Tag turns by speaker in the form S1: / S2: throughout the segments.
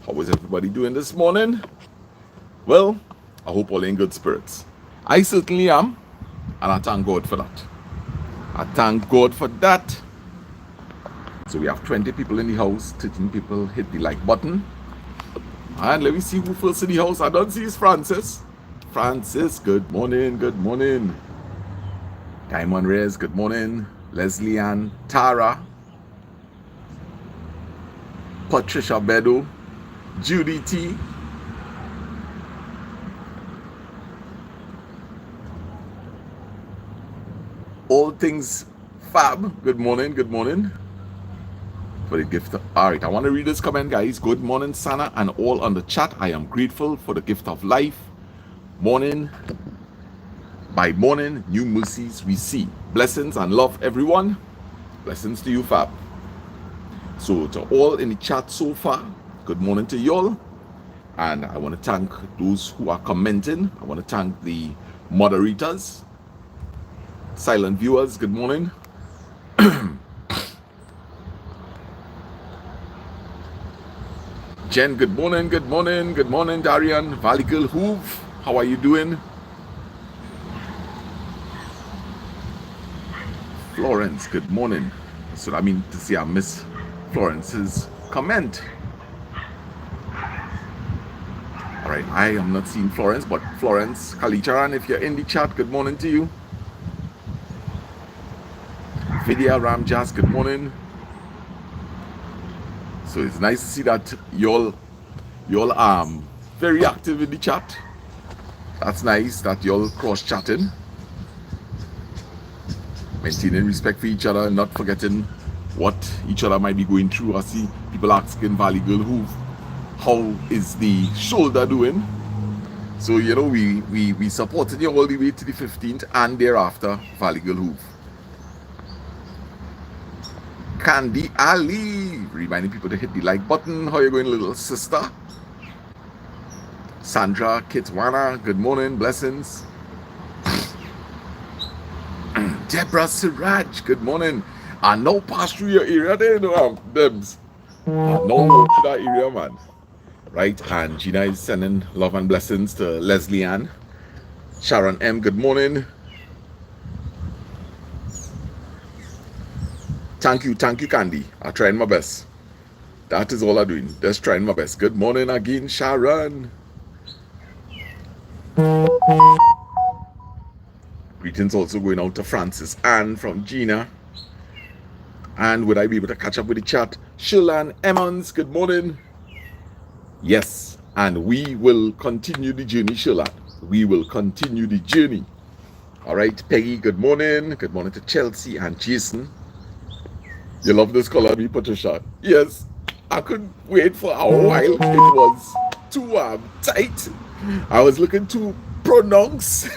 S1: How is everybody doing this morning? Well, I hope all in good spirits. I certainly am, and I thank God for that. I thank God for that. So we have 20 people in the house, 13 people hit the like button. And let me see who first in the house. I don't see is Francis. Francis, good morning, good morning. Diamond Reyes, good morning. Leslie Ann, Tara, Patricia Bedo, Judy T, All Things Fab, good morning, good morning. For the gift. All right, I want to read this comment, guys. Good morning, Sana, and all on the chat. I am grateful for the gift of life. Morning by morning, new mercies we see. Blessings and love, everyone. Blessings to you, Fab. So, to all in the chat so far, good morning to you all. And I want to thank those who are commenting. I want to thank the moderators, silent viewers, good morning. Jen, good morning, good morning, good morning, Darian. Valley Girl Hoove, how are you doing? Florence, good morning. So I mean to see I miss Florence's comment. All right, I am not seeing Florence, but Florence Kalicharan, if you're in the chat, good morning to you. Vidya Ramjas, good morning. So it's nice to see that y'all very active in the chat. That's nice that y'all cross chatting, maintaining respect for each other and not forgetting what each other might be going through. I see people asking Valley Girl Hoove, how is the shoulder doing? So you know we supported you all the way to the 15th and thereafter, Valley Girl Hoove. Candy Ali, reminding people to hit the like button. How you going, little sister? Sandra Kitwana, good morning, blessings. Deborah Siraj, good morning. I now pass through your area there, you know, Debs. I now go to that area, man. Right, and Gina is sending love and blessings to Leslie Ann. Sharon M, good morning. Thank you, Candy. I'm trying my best. That is all I'm doing. Just trying my best. Good morning again, Sharon. Greetings also going out to Francis Ann from Gina. And would I be able to catch up with the chat? Shilan Emmons, good morning. Yes, and we will continue the journey, Shilan. We will continue the journey. All right, Peggy, good morning. Good morning to Chelsea and Jason. You love this color, me, Patricia? Yes, I couldn't wait for a while. It was too tight. I was looking to pronounce.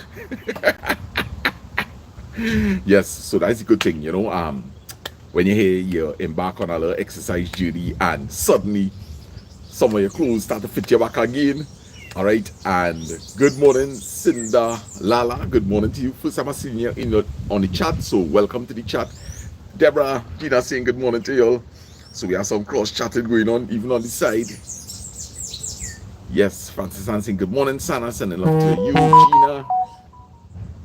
S1: Yes, so that's a good thing, you know. When you hear you embark on a little exercise journey and suddenly some of your clothes start to fit you back again. All right, and good morning, Cinda Lala. Good morning to you. First time I seen you on the chat, so welcome to the chat. Deborah, Gina saying good morning to you all. So we have some cross chatting going on, even on the side. Yes, Francis Ann saying good morning, Sana. Sending love to you, Gina,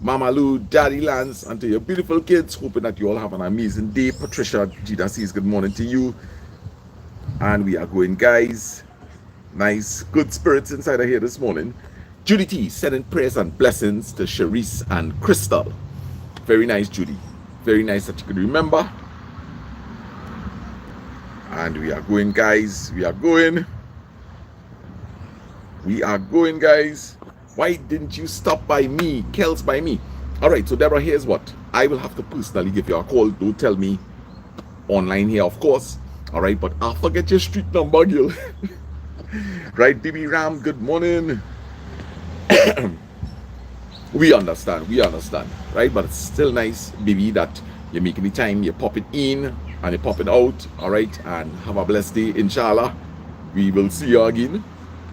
S1: Mama Lou, Daddy Lance, and to your beautiful kids. Hoping that you all have an amazing day. Patricia, Gina says good morning to you. And we are going, guys. Nice, good spirits inside of here this morning. Judy T, sending prayers and blessings to Sharice and Crystal. Very nice, Judy. Very nice that you could remember. And we are going, guys. We are going. We are going, guys. Why didn't you stop by me? Kels by me. All right, so Deborah, here's what. I will have to personally give you a call. Don't tell me online here, of course. All right, but I'll forget your street number, girl. Right, BB Ram, good morning. We understand, right? But it's still nice, baby, that you're making the time, you're popping in and you're popping out, all right? And have a blessed day, inshallah. We will see you again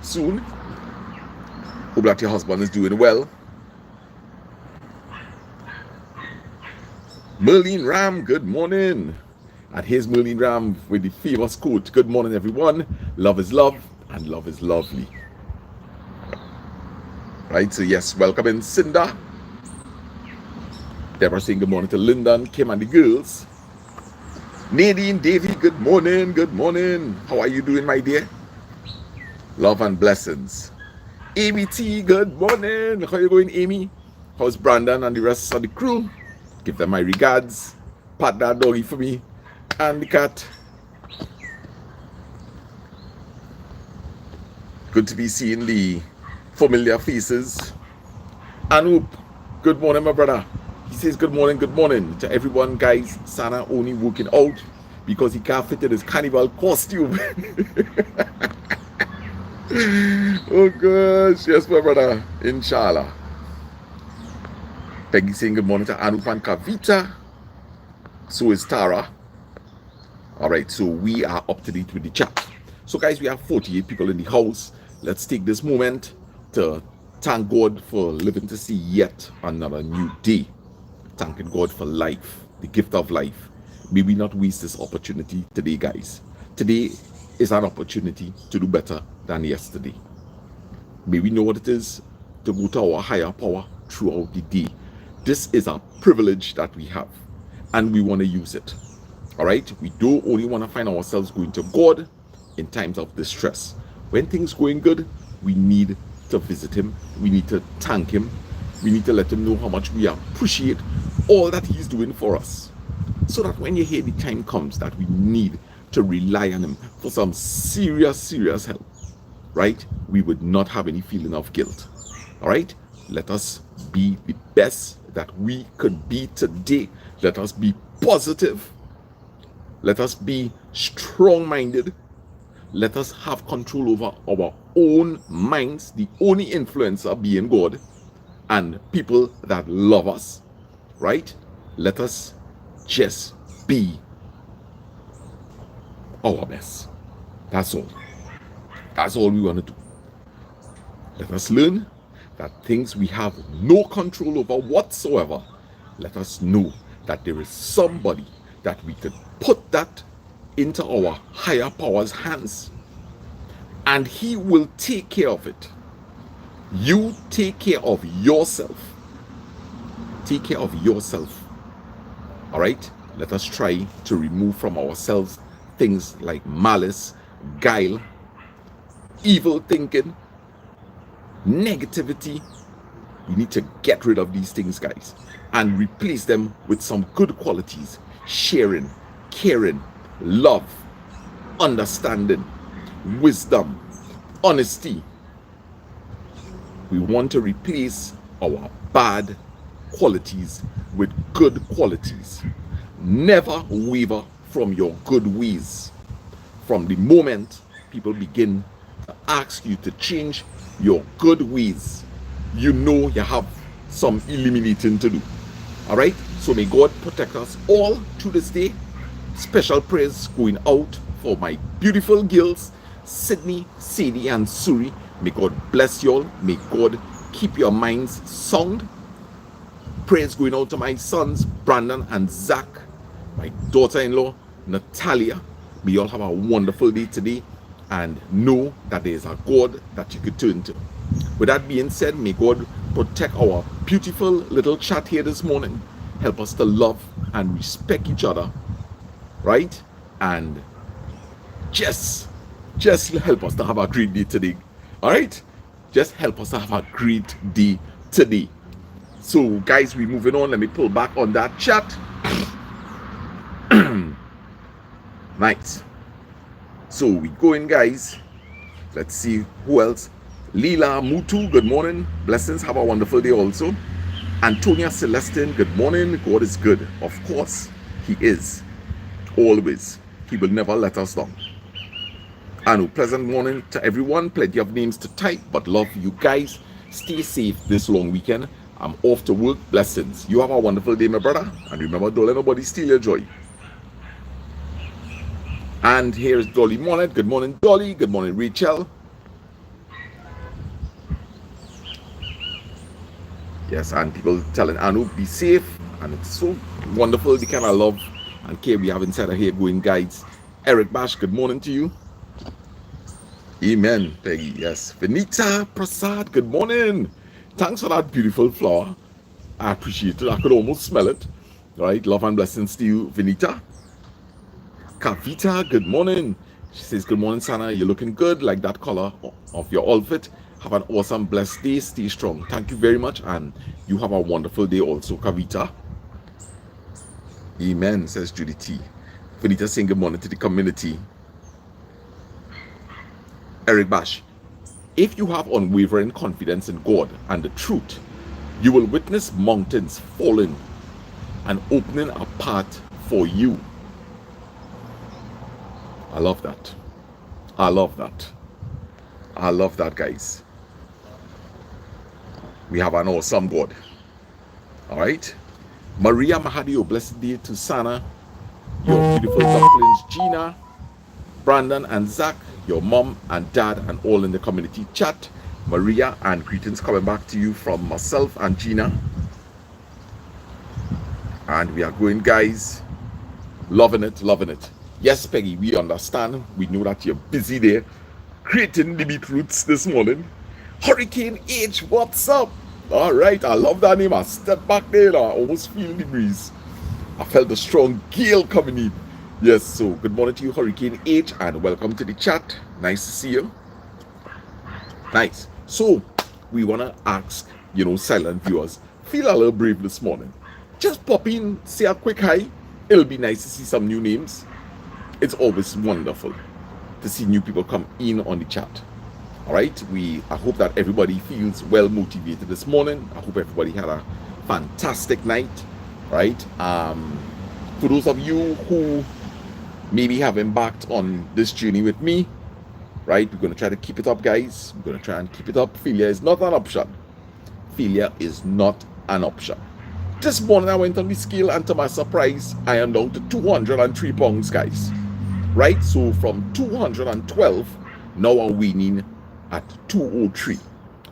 S1: soon. Hope that your husband is doing well. Merlin Ram, good morning. And here's Merlin Ram with the famous quote. Good morning, everyone. Love is love, and love is lovely. Right, so yes, welcome in Cinda. Deborah saying good morning to Lyndon, Kim and the girls. Nadine, Davy, good morning, good morning. How are you doing, my dear? Love and blessings. Amy T, good morning. How are you going, Amy? How's Brandon and the rest of the crew? Give them my regards. Pat that doggy for me. And the cat. Good to be seeing the familiar faces. Anoop, good morning, my brother. He says good morning to everyone, guys. Sana only working out because he can't fit in his carnival costume. Oh gosh, yes, my brother. Inshallah. Peggy saying good morning to Anoop and Kavita. So is Tara. Alright, so we are up to date with the chat. So guys, we have 48 people in the house. Let's take this moment to thank God for living to see yet another new day. Thanking God for life, the gift of life. May we not waste this opportunity today, guys. Today is an opportunity to do better than yesterday. May we know what it is to go to our higher power throughout the day. This is a privilege that we have, and we want to use it. All right? We don't only want to find ourselves going to God in times of distress. When things going good, we need to visit him. We need to thank him. We need to let him know how much we appreciate all that he's doing for us. So that when you hear the time comes that we need to rely on him for some serious help, right? We would not have any feeling of guilt. All right? Let us be the best that we could be today. Let us be positive. Let us be strong-minded. Let us have control over our own minds. The only influencer being God and people that love us, right? Let us just be our best. That's all. That's all we want to do. Let us learn that things we have no control over whatsoever, let us know that there is somebody that we could put that into our higher power's hands, and he will take care of it. You take care of yourself. Take care of yourself. All right? Let us try to remove from ourselves things like malice, guile, evil thinking, negativity. We need to get rid of these things, guys, and replace them with some good qualities: sharing, caring, love, understanding, wisdom, honesty. We want to replace our bad qualities with good qualities. Never waver from your good ways. From the moment people begin to ask you to change your good ways, you know you have some eliminating to do. All right? So may God protect us all through this day. Special prayers going out for my beautiful girls, Sydney, Sadie, and Suri. May God bless you all. May God keep your minds sound. Prayers going out to my sons, Brandon and Zach, my daughter-in-law, Natalia. May you all have a wonderful day today, and know that there is a God that you could turn to. With that being said, may God protect our beautiful little chat here this morning. Help us to love and respect each other, right? And just help us to have a great day today. All right? Just help us to have a great day today. So, guys, we're moving on. Let me pull back on that chat. Nice. So, we going, guys. Let's see who else. Leela Mutu, good morning. Blessings. Have a wonderful day also. Antonia Celestine, good morning. God is good. Of course, he is. Always. He will never let us down. And a pleasant morning to everyone. Plenty of names to type, but love you guys. Stay safe this long weekend. I'm off to work. Blessings. You have a wonderful day, my brother. And remember, don't let nobody steal your joy. And here's Dolly Monet. Good morning, Dolly. Good morning, Rachel. Yes, and people telling Anu, be safe. And it's so wonderful, the kind of love and care we have inside of here going, guys. Eric Bash, good morning to you. Amen, Peggy. Yes. Venita Prasad, good morning. Thanks for that beautiful flower. I appreciate it. I could almost smell it. All right. Love and blessings to you, Venita. Kavita, good morning. She says, good morning, Sana. You're looking good, like that color of your outfit. Have an awesome, blessed day. Stay strong. Thank you very much. And you have a wonderful day also, Kavita. Amen, says Judy T. Venita saying good morning to the community. Eric Bash. If you have unwavering confidence in God and the truth, you will witness mountains falling and opening a path for you. I love that. I love that. I love that, guys. We have an awesome God. All right. Maria Mahadio, blessed day to Sana, your beautiful ducklings, Gina, Brandon and Zach, your mom and dad, and all in the community chat. Maria, and greetings coming back to you from myself and Gina. And we are going, guys. Loving it, loving it. Yes, Peggy, we understand. We know that you're busy there creating the beetroots this morning. Hurricane H, what's up? All right, I love that name. I stepped back there and I almost feel the breeze. I felt a strong gale coming in. Yes, so good morning to you, Hurricane H, and welcome to the chat. Nice to see you. Nice. So, we want to ask, silent viewers, feel a little brave this morning. Just pop in, say a quick hi. It'll be nice to see some new names. It's always wonderful to see new people come in on the chat. All right, I hope that everybody feels well motivated this morning. I hope everybody had a fantastic night, right? For those of you who maybe have embarked on this journey with me, right, we're going to try to keep it up, guys. We're going to try and keep it up. Failure is not an option. Failure is not an option. This morning I went on the scale, and to my surprise, I am down to 203 pounds, guys. Right, so from 212, now I'm winning at 203.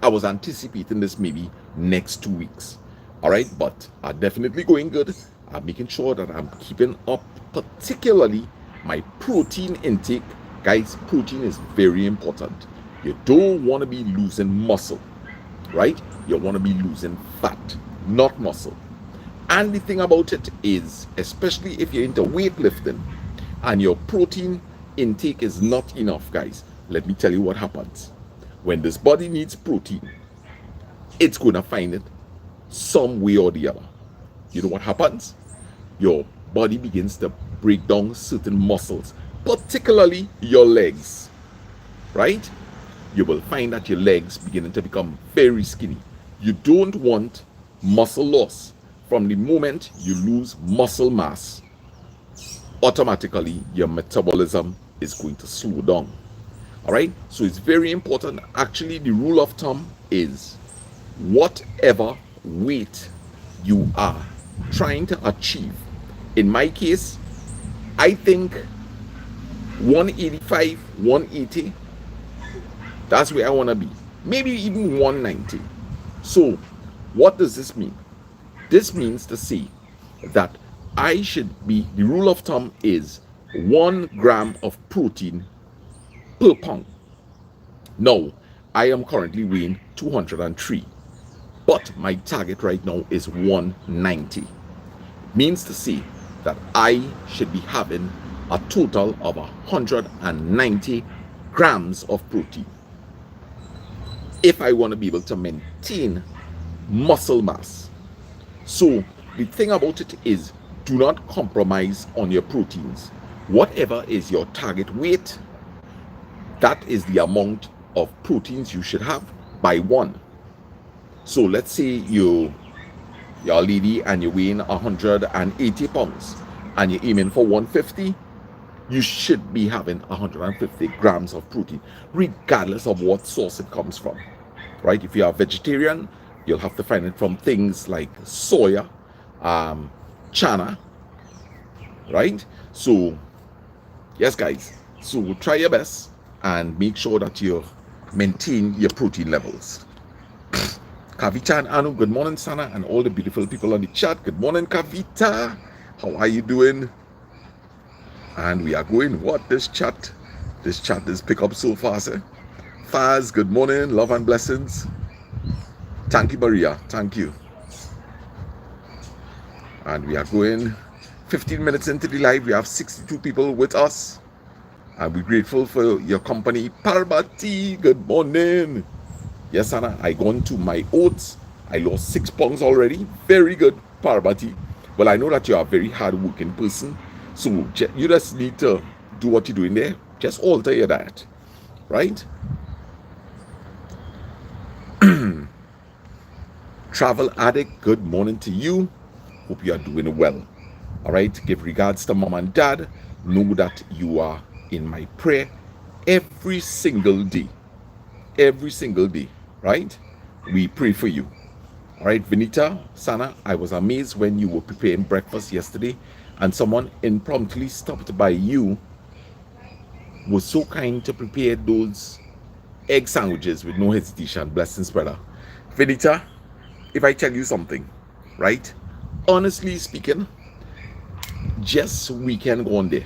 S1: I was anticipating this maybe next 2 weeks. All right, but I'm definitely going good. I'm making sure that I'm keeping up, particularly my protein intake. Guys, protein is very important. You don't want to be losing muscle, right? You want to be losing fat, not muscle. And the thing about it is, especially if you're into weightlifting and your protein intake is not enough, guys, let me tell you what happens. When this body needs protein, it's going to find it some way or the other. You know what happens? Your body begins to break down certain muscles, particularly your legs, right? You will find that your legs beginning to become very skinny. You don't want muscle loss. From the moment you lose muscle mass, automatically your metabolism is going to slow down. All right, so it's very important. Actually, the rule of thumb is whatever weight you are trying to achieve. In my case, I think 185, 180, that's where I want to be. Maybe even 190. So what does this mean? This means to say that I should be, the rule of thumb is 1 gram of protein per pound. Now, I am currently weighing 203, but my target right now is 190. Means to say that I should be having a total of 190 grams of protein if I want to be able to maintain muscle mass. So the thing about it is, do not compromise on your proteins. Whatever is your target weight, that is the amount of proteins you should have by 1. So let's say you're a lady and you're weighing 180 pounds and you're aiming for 150, you should be having 150 grams of protein, regardless of what source it comes from, right? If you're a vegetarian, you'll have to find it from things like soya, chana, right? So yes, guys, so try your best and make sure that you maintain your protein levels. Kavita and Anu, good morning, Sana, and all the beautiful people on the chat. Good morning, Kavita. How are you doing? And we are going, what, this chat is pick up so fast, eh? Faz, good morning. Love and blessings. Thank you, Maria. Thank you. And we are going 15 minutes into the live. We have 62 people with us. And we're grateful for your company. Parvati, good morning. Yes, Anna, I gone to my oats. I lost 6 pounds already. Very good, Parvati. Well, I know that you are a very hard-working person. So you just need to do what you're doing there. Just alter your diet, right? Travel addict, good morning to you. Hope you are doing well. All right, give regards to mom and dad. Know that you are in my prayer every single day. Every single day, right? We pray for you. All right, Vinita, Sana, I was amazed when you were preparing breakfast yesterday and someone impromptu stopped by you, was so kind to prepare those egg sandwiches with no hesitation. Blessings, brother. Vinita, if I tell you something, right? Honestly speaking, just weekend gone there,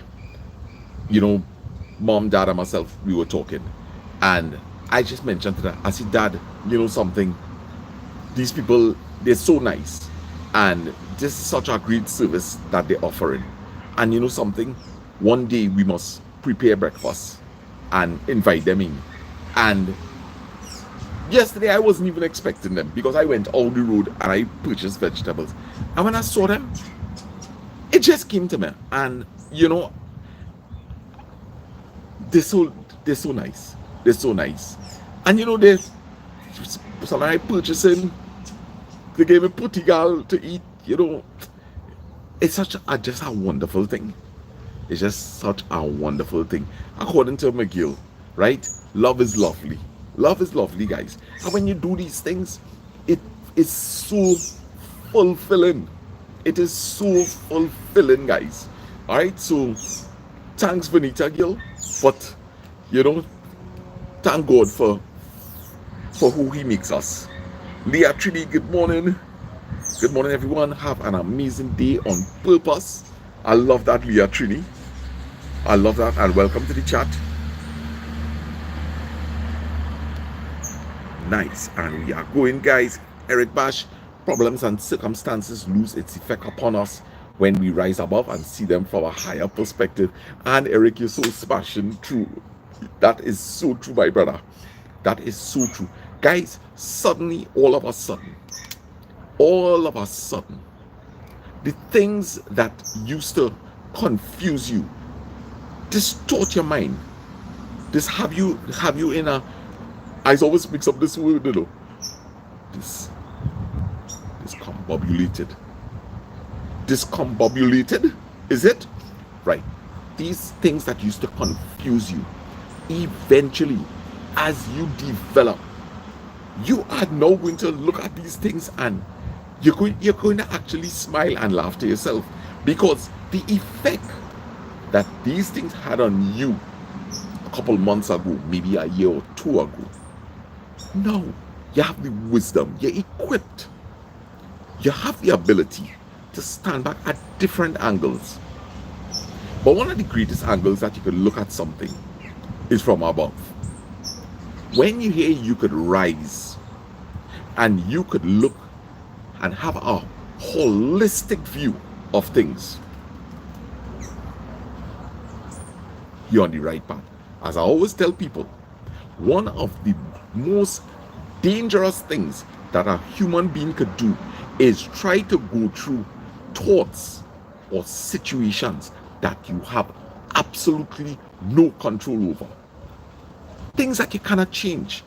S1: you know, mom, dad, and myself, we were talking. And I just mentioned to her, I said, Dad, you know something? These people, they're so nice. And this is such a great service that they're offering. And you know something? One day we must prepare breakfast and invite them in. And yesterday I wasn't even expecting them because I went all the road and I purchased vegetables. And when I saw them, it just came to me. And you know, they're so nice. They're so nice. And you know, they something I purchasing, they gave me putty gal to eat, you know. It's such a just a wonderful thing. It's just such a wonderful thing. According to McGill, right? Love is lovely. Love is lovely, guys. And when you do these things, it is so fulfilling. It is so fulfilling, guys. All right. So, thanks, Vanita Gill. But you know, thank God for who He makes us. Leah Trini, good morning. Good morning, everyone. Have an amazing day on purpose. I love that, Leah Trini. I love that, and welcome to the chat. Nice, and we are going, guys. Eric Bash, problems and circumstances lose its effect upon us when we rise above and see them from a higher perspective. And Eric, you're so smashing true. That is so true, my brother. That is so true. Guys, suddenly, all of a sudden, the things that used to confuse you, distort your mind, this have you in a, I always mix up this word, you know, discombobulated, is it? Right. These things that used to confuse you, eventually, as you develop, you are now going to look at these things and you're going to actually smile and laugh to yourself, because the effect that these things had on you a couple months ago, maybe a year or two ago, now you have the wisdom, you're equipped, you have the ability to stand back at different angles. But one of the greatest angles that you can look at something is from above. When you hear you could rise and you could look and have a holistic view of things, you're on the right path. As I always tell people, one of the most dangerous things that a human being could do is try to go through thoughts or situations that you have absolutely no control over. Things that you cannot change.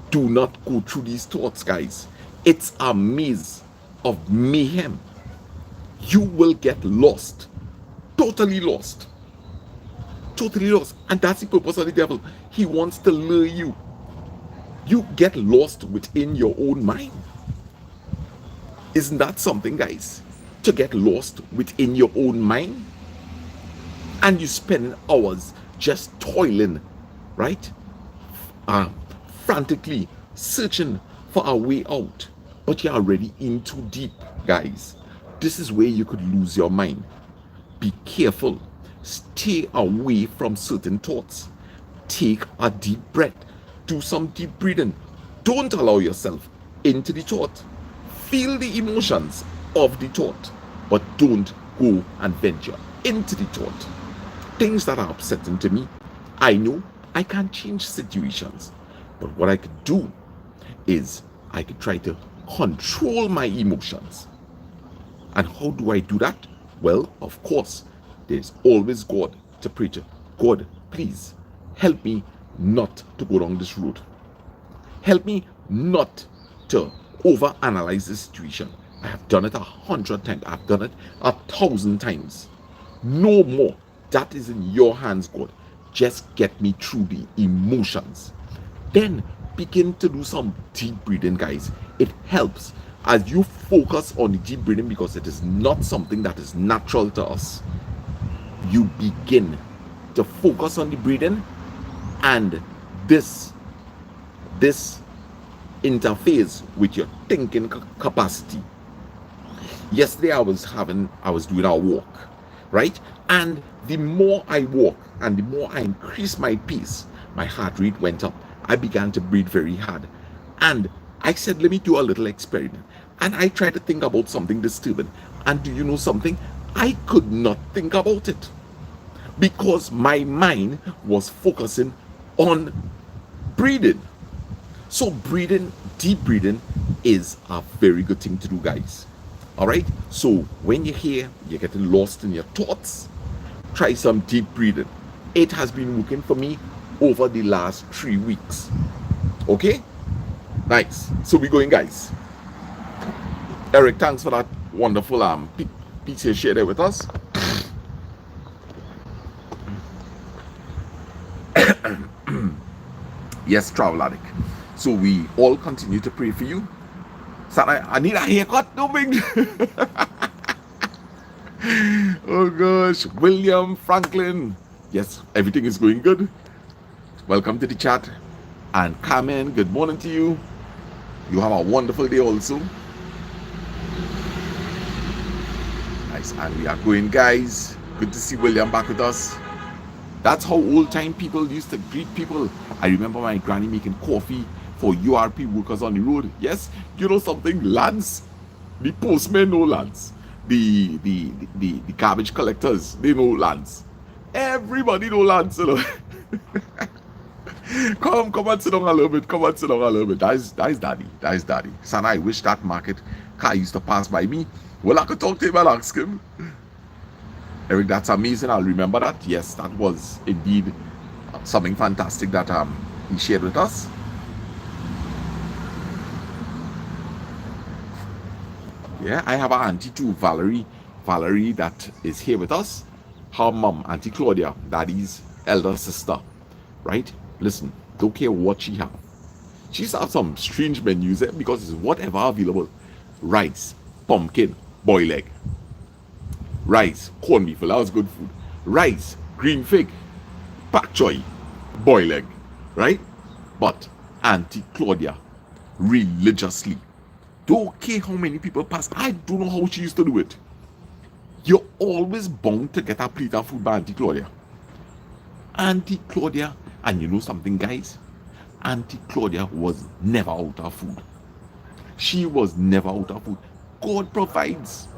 S1: Do not go through these thoughts, guys. It's a maze of mayhem. You will get lost, totally lost, and that's the purpose of the devil. He wants to lure you. You get lost within your own mind. Isn't that something, guys? To get lost within your own mind, and you spend hours just toiling, right? Frantically searching for a way out, but you're already in too deep, guys. This is where you could lose your mind. Be careful. Stay away from certain thoughts. Take a deep breath. Do some deep breathing. Don't allow yourself into the thought. Feel the emotions of the thought, but don't go and venture into the thought. Things that are upsetting to me, I know I can't change situations, but what I could do is I could try to control my emotions. And how do I do that? Well, of course, there's always God to pray to. God, please help me not to go down this road. Help me not to overanalyze the situation. I have done it 100 times. I've done it 1,000 times. No more. That is in your hands, God. Just get me through the emotions. Then begin to do some deep breathing, guys. It helps as you focus on the deep breathing because it is not something that is natural to us. You begin to focus on the breathing, and this interface with your thinking capacity. Yesterday I was doing a walk, right? And the more I walk and the more I increase my pace, my heart rate went up. I began to breathe very hard. And I said, let me do a little experiment. And I tried to think about something disturbing. And do you know something? I could not think about it because my mind was focusing on breathing. So breathing, deep breathing is a very good thing to do, guys. All right? So when you're here, you're getting lost in your thoughts, try some deep breathing. It has been working for me over the last 3 weeks. Okay? Nice. So we're going, guys. Eric, thanks for that wonderful piece you shared there with us. Yes, travel addict. So we all continue to pray for you. Sana, I need a haircut, no big. Oh gosh, William Franklin. Yes, everything is going good. Welcome to the chat. And Carmen, good morning to you. You have a wonderful day also. Nice, and we are going, guys. Good to see William back with us. That's how old time people used to greet people. I remember my granny making coffee for URP workers on the road. Yes, you know something, Lance, the postmen know Lance. The garbage collectors, they know Lance. Everybody know Lance, you know. Come and sit down a little bit. Come and sit down a little bit. That is daddy. That is daddy. Sana, I wish that market car used to pass by me. Well, I could talk to him and ask him. Eric, that's amazing. I'll remember that. Yes, that was indeed something fantastic that he shared with us. Yeah, I have an auntie too, Valerie, that is here with us. Her mom, Auntie Claudia, daddy's elder sister, right? Listen, don't care what she have. She used to have some strange menus because it's whatever available. Rice, pumpkin, boiled egg. Rice, corned beef, that was good food. Rice, green fig, pak choy, boiled egg, right? But Auntie Claudia, religiously, don't care how many people pass. I don't know how she used to do it. You're always bound to get a plate of food by Auntie Claudia. Auntie Claudia, and you know something, guys? Auntie Claudia was never out of food. She was never out of food. God provides.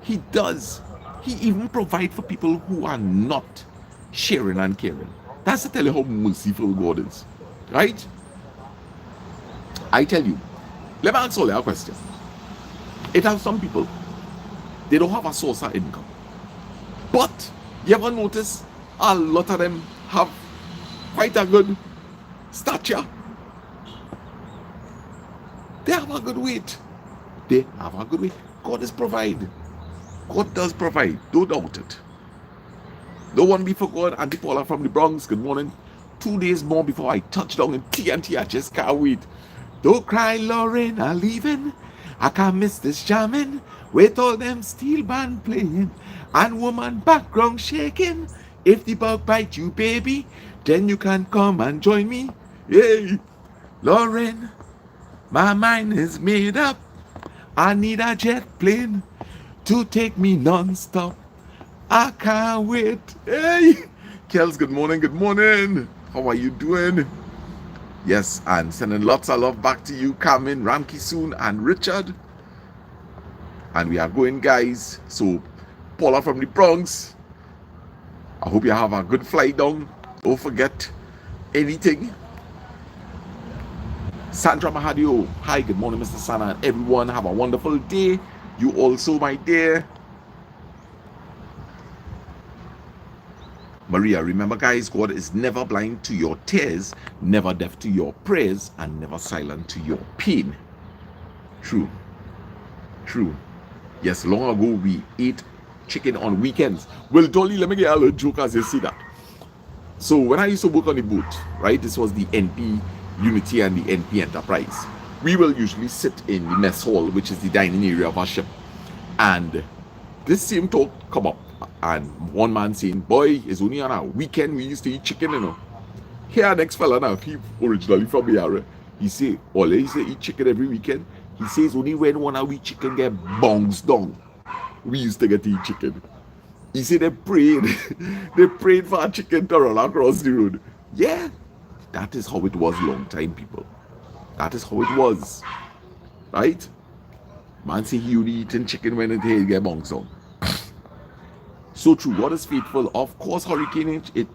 S1: He does. He even provides for people who are not sharing and caring. That's to tell you how merciful God is. Right? I tell you, let me answer your question. It has some people, they don't have a source of income. But you ever notice a lot of them have quite a good stature? They have a good weight. They have a good weight. God is provide. God does provide. Don't doubt it. Don't want to be for God. Auntie Paula from the Bronx, good morning. 2 days more before I touch down in TNT. I just can't wait. Don't cry, Lauren, I'm leaving. I can't miss this jamming with all them steel band playing and woman background shaking. If the bug bite you, baby, then you can come and join me. Yay! Lauren, my mind is made up. I need a jet plane to take me non-stop. I can't wait. Hey! Kels, good morning, good morning. How are you doing? Yes, and sending lots of love back to you, Carmen, Ramki Soon, and Richard. And we are going, guys. So, Paula from the Bronx, I hope you have a good flight down. Don't forget anything. Sandra Mahadio, hi, good morning, Mr. Sana, and everyone. Have a wonderful day. You also, my dear. Maria, remember, guys, God is never blind to your tears, never deaf to your prayers, and never silent to your pain. True. True. Yes, long ago we ate chicken on weekends. Well, Dolly, let me get a little joke as you see that. So when I used to work on the boat, right, this was the NP Unity and the NP Enterprise. We will usually sit in the mess hall, which is the dining area of our ship. And this same talk come up. And one man saying, boy, it's only on a weekend we used to eat chicken, you know. Here, next fella now, he originally from the area. He say, all he say eat chicken every weekend. He says only when one of we chicken get bounced down, we used to get to eat chicken. He said they prayed. They prayed for a chicken to run across the road. Yeah, that is how it was long time, people. That is how it was. Right? Man say he only eating chicken when it get bounced down. So true. God is faithful. Of course, Hurricane it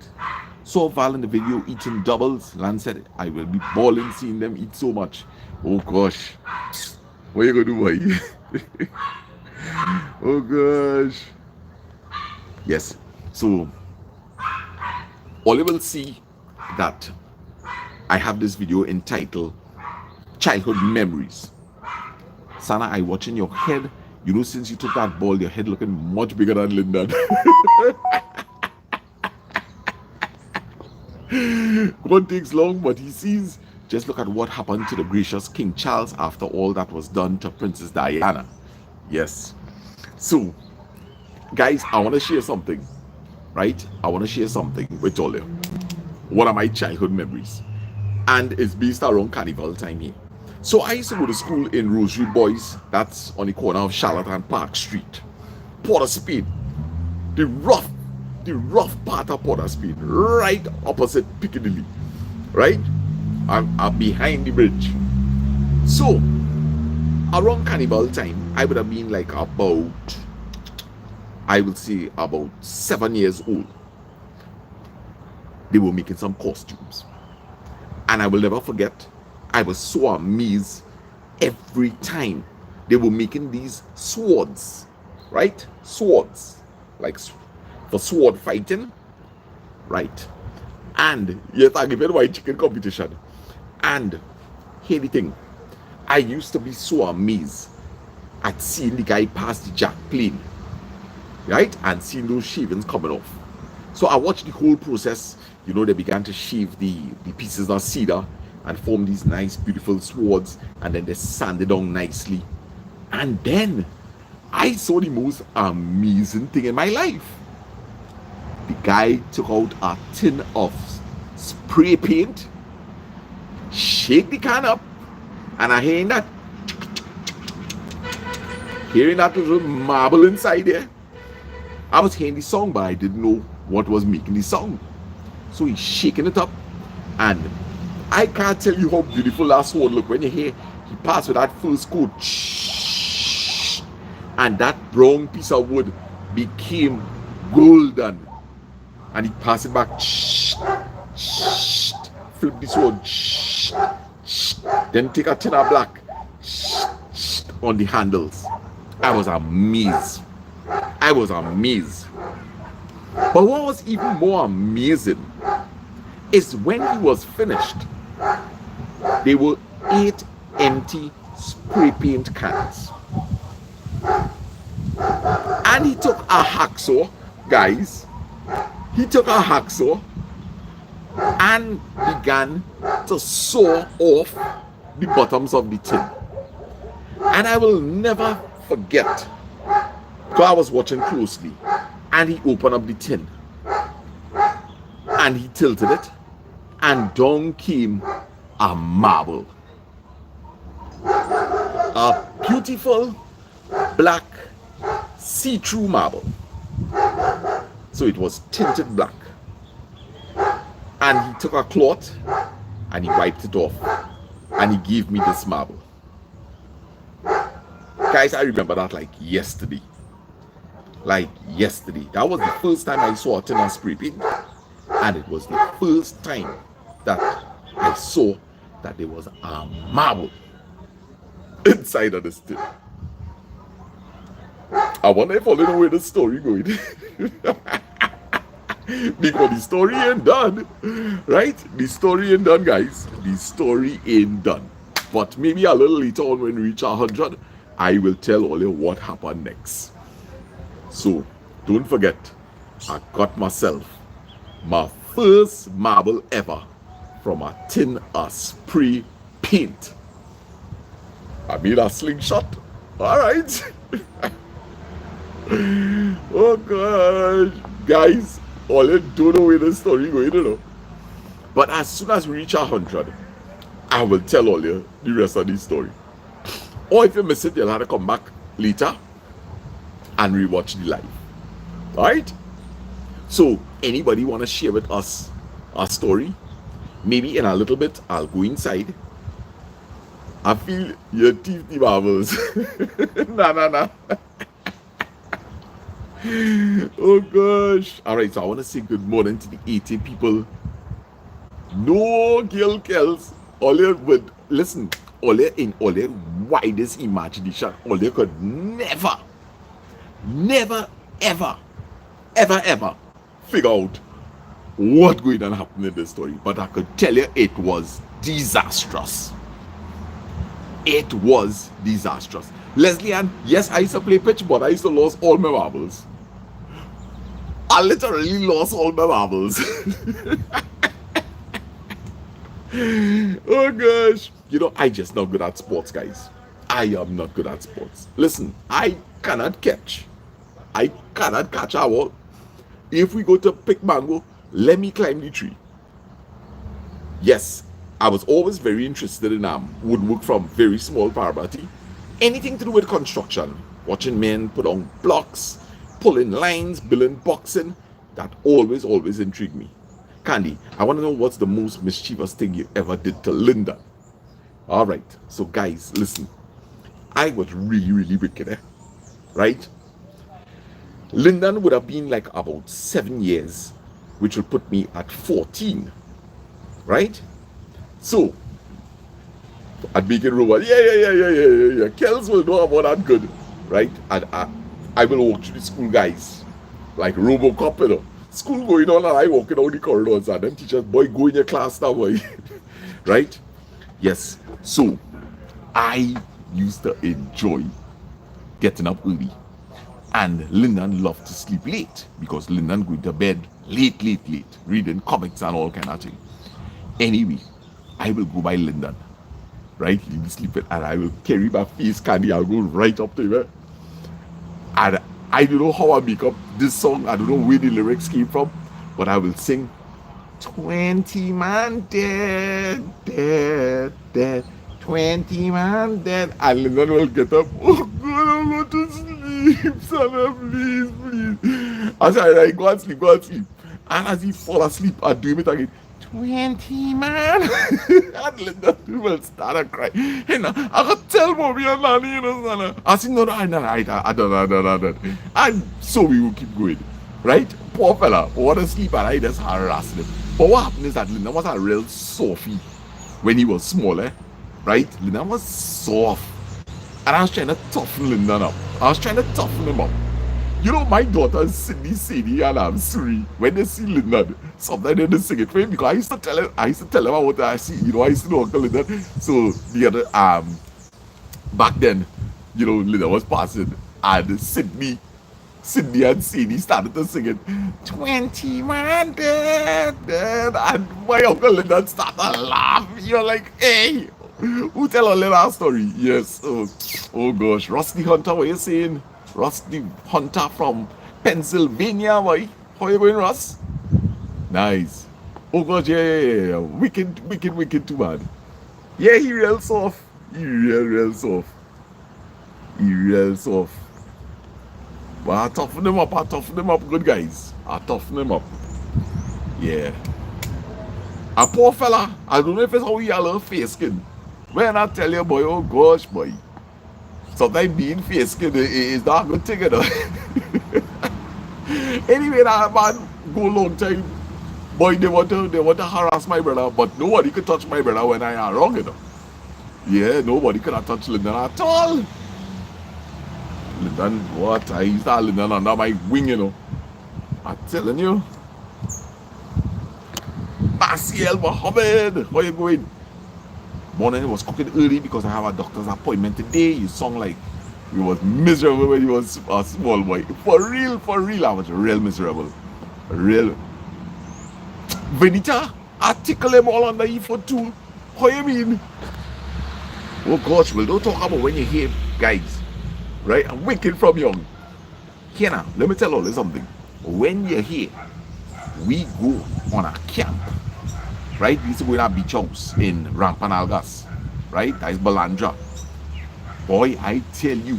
S1: saw Val in the video eating doubles. Lance said, I will be balling seeing them eat so much. Oh gosh. What you gonna do, boy? Oh gosh. Yes. So all you will see that I have this video entitled Childhood Memories. Sana, I watching your head. You know, since you took that ball, your head looking much bigger than Linda. God takes long, but he sees. Just look at what happened to the gracious King Charles after all that was done to Princess Diana. Yes. So, guys, I want to share something, right? I want to share something with all you. One of my childhood memories. And it's based around carnival time here. So I used to go to school in Rosary Boys, that's on the corner of Charlotte and Park Street. Port of Spain, the rough part of Port of Spain, right opposite Piccadilly, right? I'm behind the bridge. So around carnival time, I would have been like about, I would say about 7 years old. They were making some costumes. And I will never forget, I was so amazed every time they were making these swords, right? Swords, like for sword fighting, right? And yes, I give it white chicken competition. And hear the thing, I used to be so amazed at seeing the guy pass the jack plane, right? And seeing those shavings coming off. So I watched the whole process. You know, they began to shave the pieces of cedar and form these nice, beautiful swords, and then they sand it down nicely. And then I saw the most amazing thing in my life. The guy took out a tin of spray paint, shake the can up, and I hearing that little marble inside there. I was hearing the song, but I didn't know what was making the sound. So he's shaking it up, and I can't tell you how beautiful that sword look when you hear he passed with that first coat, and that brown piece of wood became golden, and he passed it back, flip the sword, then take a tin of black on the handles. I was amazed. But what was even more amazing is when he was finished, there were 8 empty spray paint cans. And he took a hacksaw, guys. He took a hacksaw and began to saw off the bottoms of the tin. And I will never forget, because I was watching closely, and he opened up the tin and he tilted it, and down came a marble, a beautiful black see-through marble. So it was tinted black, and he took a cloth and he wiped it off, and he gave me this marble. Guys, I remember that like yesterday. Like yesterday. That was the first time I saw a tin of spray paint. And it was the first time that I saw that there was a marble inside of this tin. I wonder if I don't know where the story going. Because the story ain't done. Right? The story ain't done, guys. The story ain't done. But maybe a little later on when we reach 100, I will tell all you what happened next. So, don't forget, I got myself my first marble ever from a tin of spray paint. I made a slingshot. Alright. Oh gosh. Guys, all you don't know where the story going, you know. But as soon as we reach 100, I will tell all you the rest of the story. Or if you miss it, you'll have to come back later and rewatch the live. Alright? So, anybody want to share with us a story? Maybe in a little bit, I'll go inside. I feel your teeth, the marbles. Nah. Oh gosh. Alright, so I want to say good morning to the 80 people. No girl kills. All you would listen, all you in all your widest imagination, all you could never, ever figure out what going to happen in this story. But I could tell you it was disastrous. It was disastrous. Leslie Ann, yes, I used to play pitch, but I used to lose all my marbles. I literally lost all my marbles. Oh gosh. You know, I just not good at sports, guys. I am not good at sports. Listen, I cannot catch. I cannot catch a ball. If we go to pick mango, let me climb the tree. Yes, I was always very interested in woodwork from very small parabati. Anything to do with construction, watching men put on blocks, pulling lines, building, boxing, that always intrigued me. Candy, I want to know what's the most mischievous thing you ever did to Linda. Alright, so guys, listen. I was really wicked, right? Lyndon would have been like about 7 years, which would put me at 14, right? So, I'd be getting robot. Yeah. Kells will know about that good, right? And I will walk through the school, guys, like Robocop, you know. School going on and I walking down the corridors and them teachers, boy, go in your class now, boy. Right? Yes. So, I used to enjoy getting up early. And Lyndon loved to sleep late because Lyndon going to bed late, reading comics and all kind of thing. Anyway, I will go by Lyndon, right? He'll be sleeping and I will carry my face candy. I'll go right up to him. And I don't know how I make up this song. I don't know where the lyrics came from, but I will sing 20 man dead, 20 man dead. And Lyndon will get up. Oh God, I want to sleep, Sana, please. I said, go and sleep. And as he fall asleep, I do it again. 20 man. And Lyndon will start to cry. Hey, now, I could tell mommy and nanny, you know, Sana. I said, no, I don't. And so we will keep going. Right? Poor fella, want to sleep and I just harassed him. But what happened is that Lyndon was a real softy when he was smaller. Right? Lyndon was soft. And I was trying to toughen Lyndon up. I was trying to toughen him up. You know, my daughters, Sydney, Sadie, and Suri, when they see Lyndon, sometimes they just sing it for him because I used to tell them what I see. You know, I used to know Uncle Lyndon. So the other back then, you know, Lyndon was passing and Sydney and Sadie started to sing it. 20 man dead. And my Uncle Lyndon started to laugh. You're like, hey, who tell a little story? Yes. Oh gosh. Rusty Hunter, what you saying? Rusty Hunter from Pennsylvania, boy. How you going, Russ? Nice. Oh gosh, yeah. Wicked too bad. Yeah, he real soft. Real soft. But I toughen them up, good guys. I toughen them up. Yeah. A poor fella, I don't know if it's how he a little face skin. When I tell you, boy, oh gosh, boy. Sometimes being face skin is not a good thing, you know. Anyway, that man go long time. Boy, they want to harass my brother, but nobody could touch my brother when I am wrong, you know. Yeah, nobody could have touched Lyndon at all. Lyndon, what? I used to have Lyndon under my wing, you know. I'm telling you. Marciel Mohammed, how you going? Morning, was cooking early because I have a doctor's appointment today. You sound like you was miserable when you was a small boy. For real, I was real miserable. Real. Venita, I tickle them all under you for two. How you mean? Oh gosh, well, don't talk about when you hear guys, right? I'm waking from young. Here now, let me tell you something. When you're here, we go on a camp, right? We used to go in a beach house in Rampanalgas, right? That is Balandra. Boy, I tell you,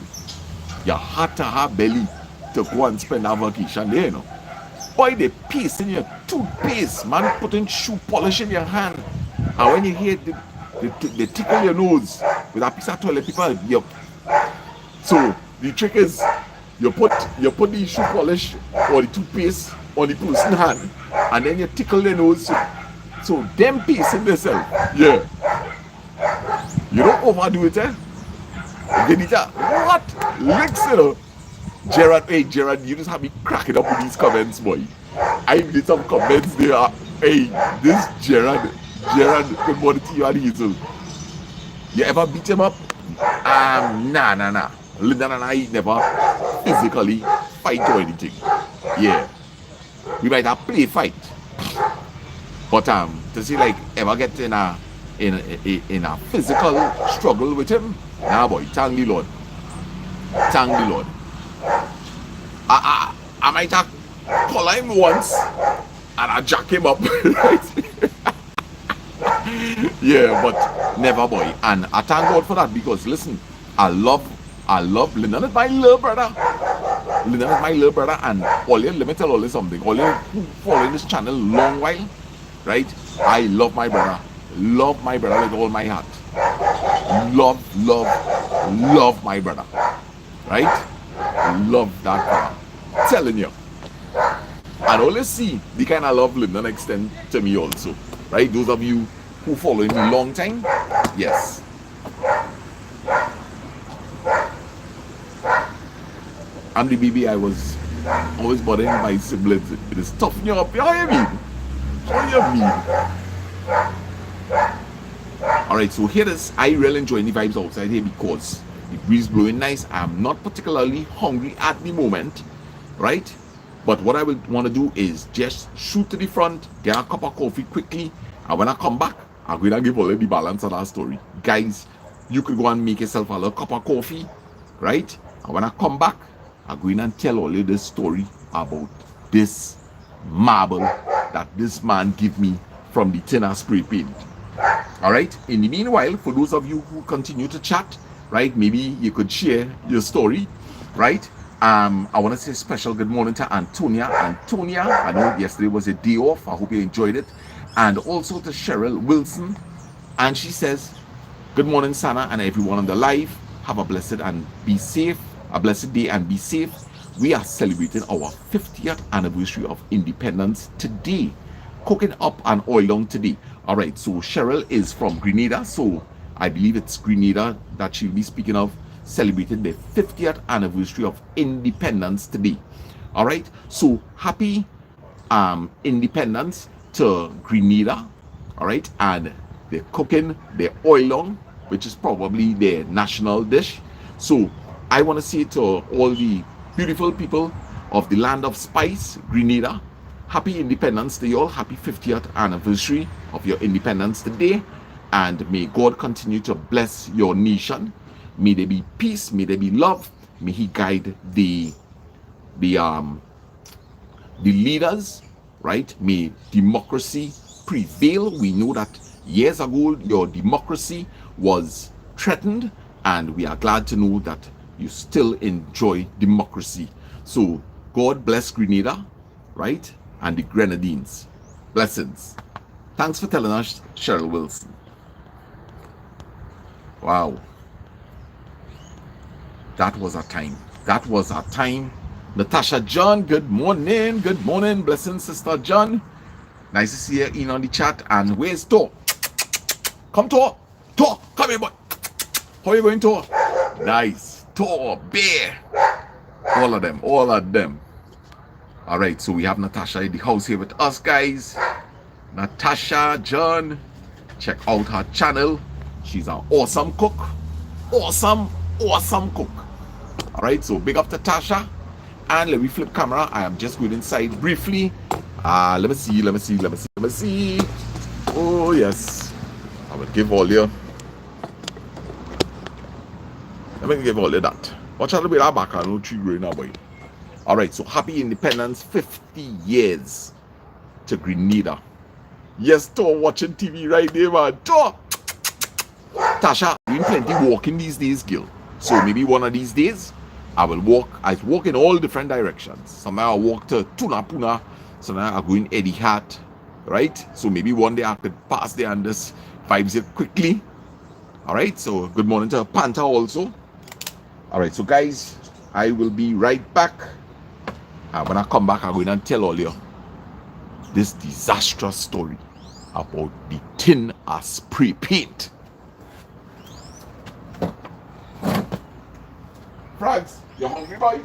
S1: you had to have belly to go and spend a vacation there, you know. Boy, they paste in your toothpaste, man, putting shoe polish in your hand. And when you hear they tickle your nose with a piece of toilet paper, yep. So the trick is you put the shoe polish or the toothpaste on the person's hand, and then you tickle their nose so them paste in themselves. Yeah. You don't overdo it, eh? Benita, what? Licks, you know. Gerard, hey Gerard, you just have me cracking up with these comments, boy. I did some comments there. Hey, this Gerard, good morning to you and Hazel. You ever beat him up? Nah. Lyndon and I never physically fight or anything. Yeah. We might have play fight. But to see like ever get in a physical struggle with him, nah boy, thank the Lord. Thank the Lord. I might have call him once and I jack him up. Yeah, but never boy. And I thank God for that because listen, I love Lyndon is my little brother. Lyndon is my little brother, and all you, let me tell all you something. All you who following this channel long while, right? I love my brother. Love my brother with all my heart. Love my brother. Right? Love that brother. Telling you. And always see the kind of love Lyndon extend to me also. Right? Those of you who following me long time, yes. I'm the baby I was always bothering my siblings. It is tough you up. How you mean? How you mean? Alright, so here is, I really enjoy the vibes outside here because the breeze blowing nice. I'm not particularly hungry at the moment, right? But what I will want to do is just shoot to the front, get a cup of coffee quickly, and when I come back, I'm going to give all the balance of that story. Guys, you could go and make yourself a little cup of coffee, right? And when I come back, I'm going to tell all you this story about this marble that this man gave me from the tinner spray paint. Alright, in the meanwhile, for those of you who continue to chat, right, maybe you could share your story, right? I want to say special good morning to Antonia. I know yesterday was a day off. I hope you enjoyed it. And also to Cheryl Wilson. And she says, good morning, Sana, and everyone on the live. Have a blessed and be safe. A blessed day and be safe. We are celebrating our 50th anniversary of independence today. Cooking up an oil down today. All right, so Cheryl is from Grenada. So I believe it's Grenada that she'll be speaking of, celebrating the 50th anniversary of independence today. All right, so happy independence to Grenada. All right, and they're cooking their oilong, which is probably their national dish. So I want to say to all the beautiful people of the land of spice, Grenada, happy independence to you all. Happy 50th anniversary of your independence today, and may God continue to bless your nation. May there be peace, may there be love, may he guide the leaders, right? May democracy prevail. We know that years ago your democracy was threatened, and we are glad to know that you still enjoy democracy. So God bless Grenada, right? And the Grenadines. Blessings. Thanks for telling us, Cheryl Wilson. Wow, that was our time. That was our time. Natasha John, good morning. Good morning. Blessings, Sister John. Nice to see you in on the chat. And where's Tor? Come, Tor. Tor, come here, boy. How are you going, Tor? Nice. Tor, Bear. All of them. All of them. All right, so we have Natasha in the house here with us, guys. Natasha John. Check out her channel. She's an awesome cook. Awesome, awesome cook. All right, so big up to Tasha. And let me flip camera. I am just going inside briefly. Let me see. Oh, yes. I will give all you. Let me give all you that. Watch out with that back. I know tree growing now, boy. All right, so happy independence, 50 years to Grenada. Yes, Tor, watching TV right there, man. Tor! Tasha, doing plenty walking these days, girl. So maybe one of these days, I walk in all different directions. Sometimes I walk to Tunapuna, sometimes I go in Eddie Hat, right? So maybe one day I could pass there and just vibes it quickly. All right, so good morning to Panta also. All right, so guys, I will be right back. When I come back, I'm going to tell all you this disastrous story about the tin as spray paint. Frags, you hungry, boy?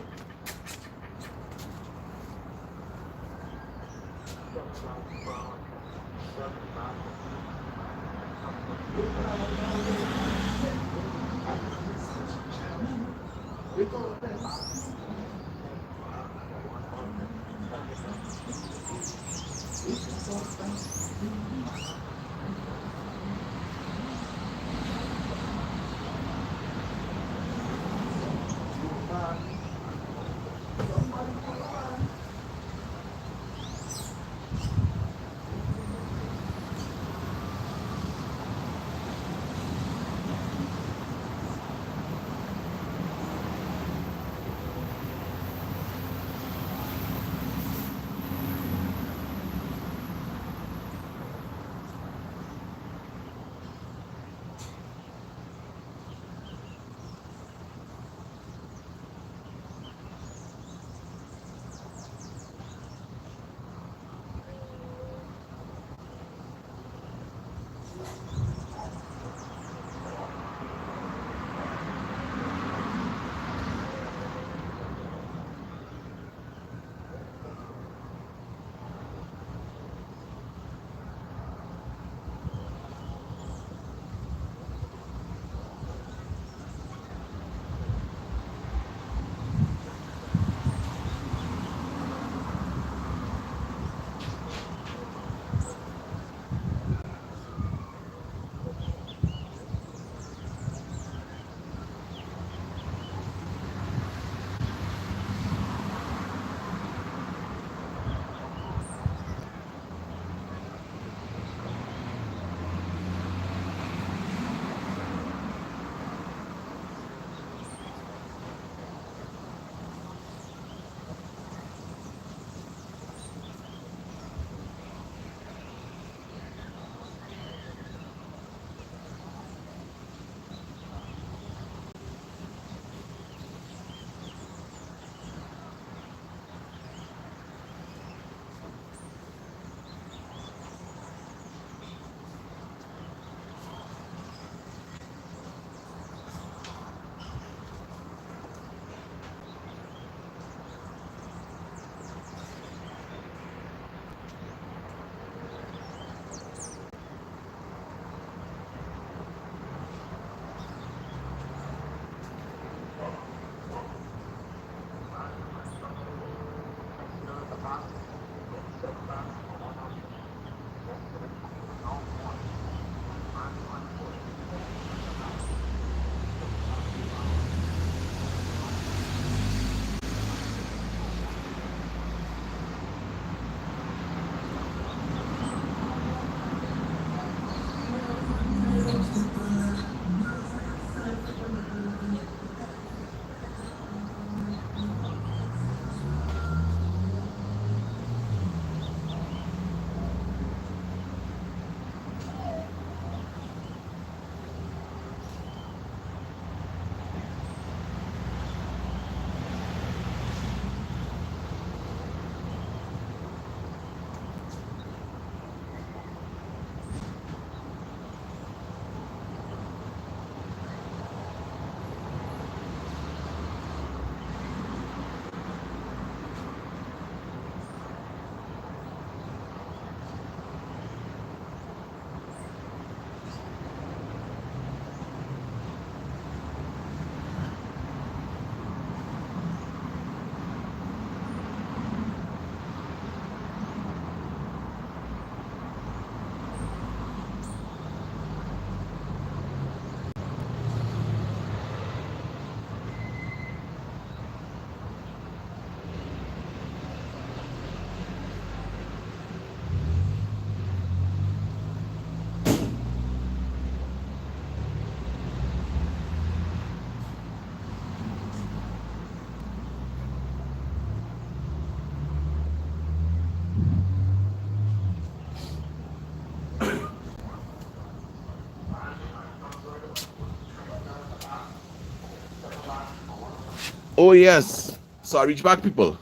S1: Oh yes. So I reach back, people.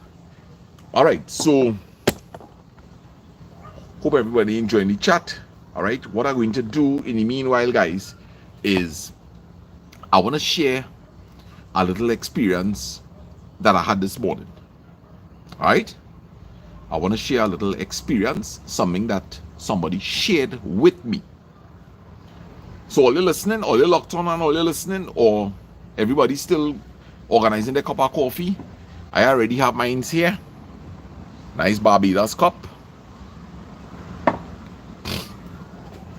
S1: All right. So hope everybody enjoying the chat. All right. What I'm going to do in the meanwhile, guys, is I want to share a little experience that I had this morning. All right. I want to share a little experience, something that somebody shared with me. So all you listening, all you locked on and all you listening, or everybody still organizing their cup of coffee? I already have mine here. Nice Barbados cup.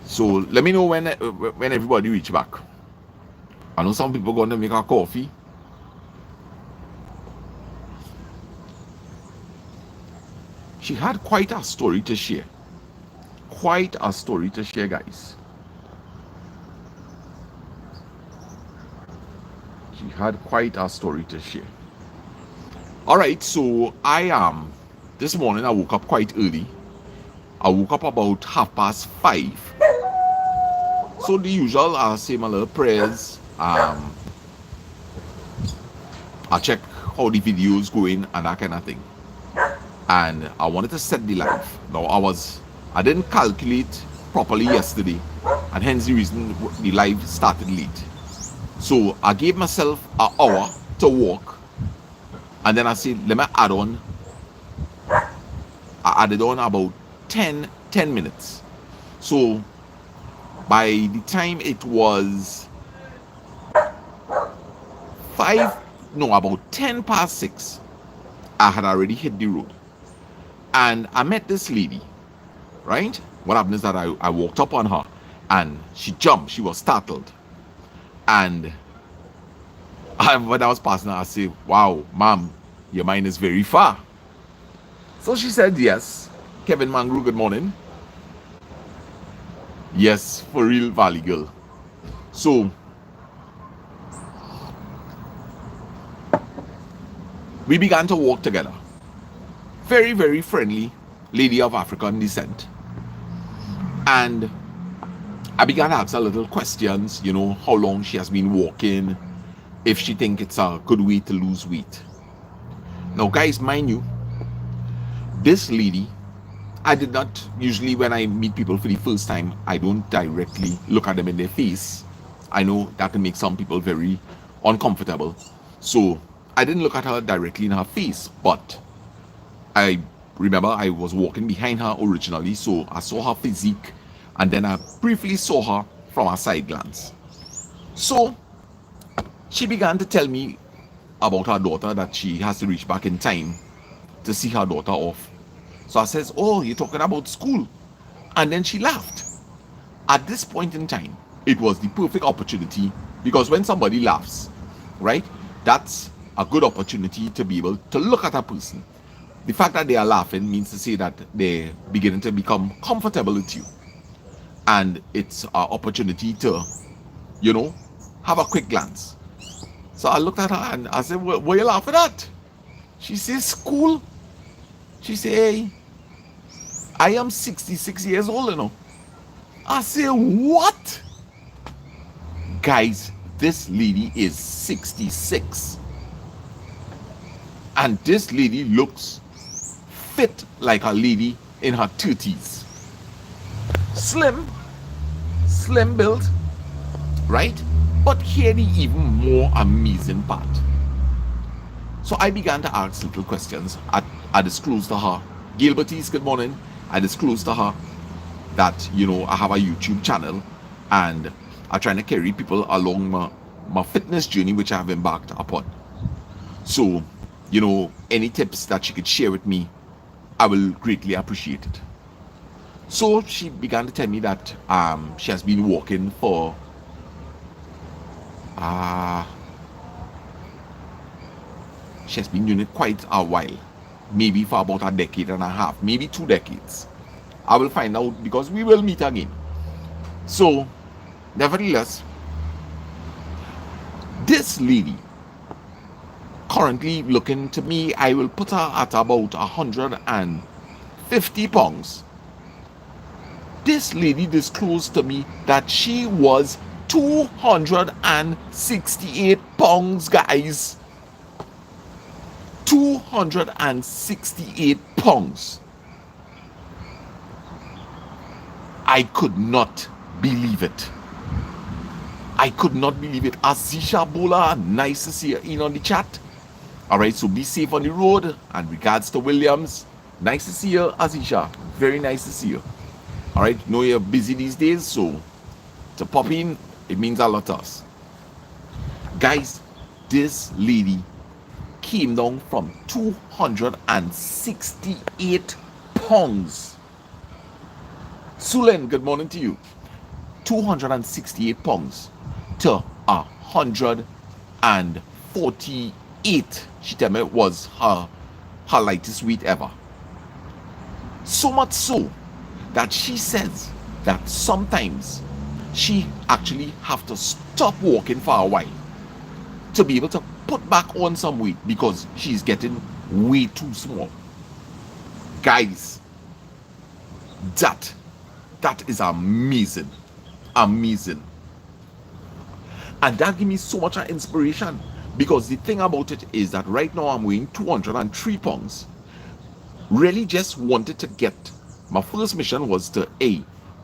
S1: So let me know when everybody reach back. I know some people going to make a coffee. She had quite a story to share. Quite a story to share, guys. She had quite a story to share. All right, so this morning I woke up quite early. I woke up about 5:30. So the usual, I say my little prayers. I check how the videos going and that kind of thing. And I wanted to set the live. Now I didn't calculate properly yesterday, and hence the reason the live started late. So I gave myself an hour to walk, and then I said, let me add on. I added on about 10 minutes. So by the time it was about 6:10, I had already hit the road. And I met this lady, right? What happened is that I walked up on her and she jumped. She was startled. And when I was passing her, I said, wow, ma'am, your mind is very far. So she said, yes. Kevin Mangru, good morning. Yes, for real, Valley Girl. So we began to walk together. Very, very friendly lady of African descent. And I began to ask her little questions, how long she has been walking, if she think it's a good way to lose weight. Now, guys, mind you, this lady, I did not usually, when I meet people for the first time, I don't directly look at them in their face. I know that can make some people very uncomfortable. So I didn't look at her directly in her face, but I remember I was walking behind her originally, so I saw her physique, and then I briefly saw her from a side glance. So she began to tell me about her daughter, that she has to reach back in time to see her daughter off. So I says, oh, you're talking about school? And then she laughed. At this point in time, it was the perfect opportunity, because when somebody laughs, right, that's a good opportunity to be able to look at a person. The fact that they are laughing means to say that they're beginning to become comfortable with you. And it's an opportunity to, have a quick glance. So I looked at her and I said, what are you laughing at? She says, school. She said, hey, I am 66 years old, I say, what? Guys, this lady is 66. And this lady looks fit like a lady in her 30s. Slim build, right? But here the even more amazing part. So I began to ask little questions. I disclosed to her, Gilbertese, good morning. I disclosed to her that, I have a YouTube channel and I'm trying to carry people along my fitness journey, which I have embarked upon. So, any tips that she could share with me, I will greatly appreciate it. So she began to tell me that she has been walking for she has been doing it quite a while, maybe for about a decade and a half, maybe 2 decades. I will find out, because we will meet again. So nevertheless, this lady currently looking to me, I will put her at about 150 pounds. This lady disclosed to me that she was 268 pounds, guys. 268 pounds. I could not believe it. I could not believe it. Azisha Bola, nice to see you in on the chat. All right, so be safe on the road. And regards to Williams, nice to see you, Azisha. Very nice to see you. All right, know you're busy these days, so to pop in, it means a lot to us. Guys, this lady came down from 268 pounds. Sulen, good morning to you. 268 pounds to 148. She tell me it was her lightest weight ever. So much so that she says that sometimes she actually have to stop walking for a while to be able to put back on some weight because she's getting way too small. Guys, that is amazing. Amazing. And that gives me so much inspiration because the thing about it is that right now I'm weighing 203 pounds. Really just wanted to get, my first mission was to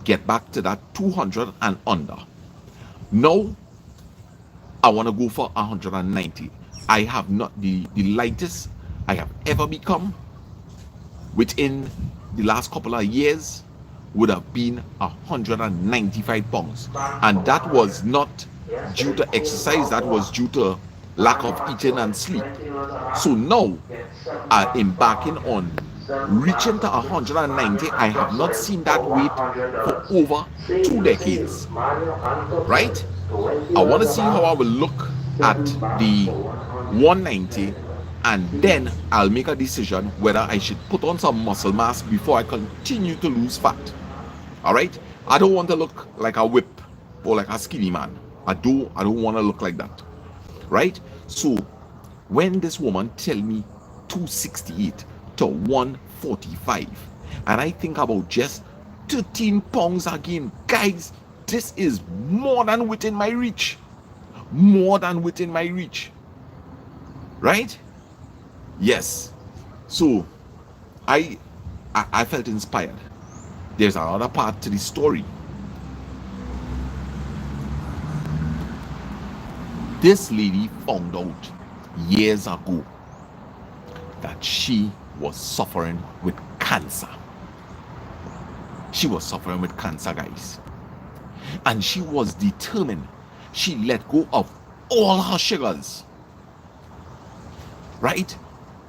S1: get back to that 200 and under. Now I want to go for 190. I have not the lightest I have ever become within the last couple of years would have been 195 pounds, and that was not due to exercise, that was due to lack of eating and sleep. So now I'm embarking on reaching to 190. I have not seen that weight for over 2 decades, right? I want to see how I will look at the 190, and then I'll make a decision whether I should put on some muscle mass before I continue to lose fat. All right, I don't want to look like a whip or like a skinny man. I don't want to look like that, right? So when this woman tell me 268 to 145, and I think about just 13 pounds again, guys, this is more than within my reach. More than within my reach, right? Yes. So I felt inspired. There's another part to the story. This lady found out years ago that she was suffering with cancer. She was suffering with cancer, guys. And she was determined. She let go of all her sugars. Right?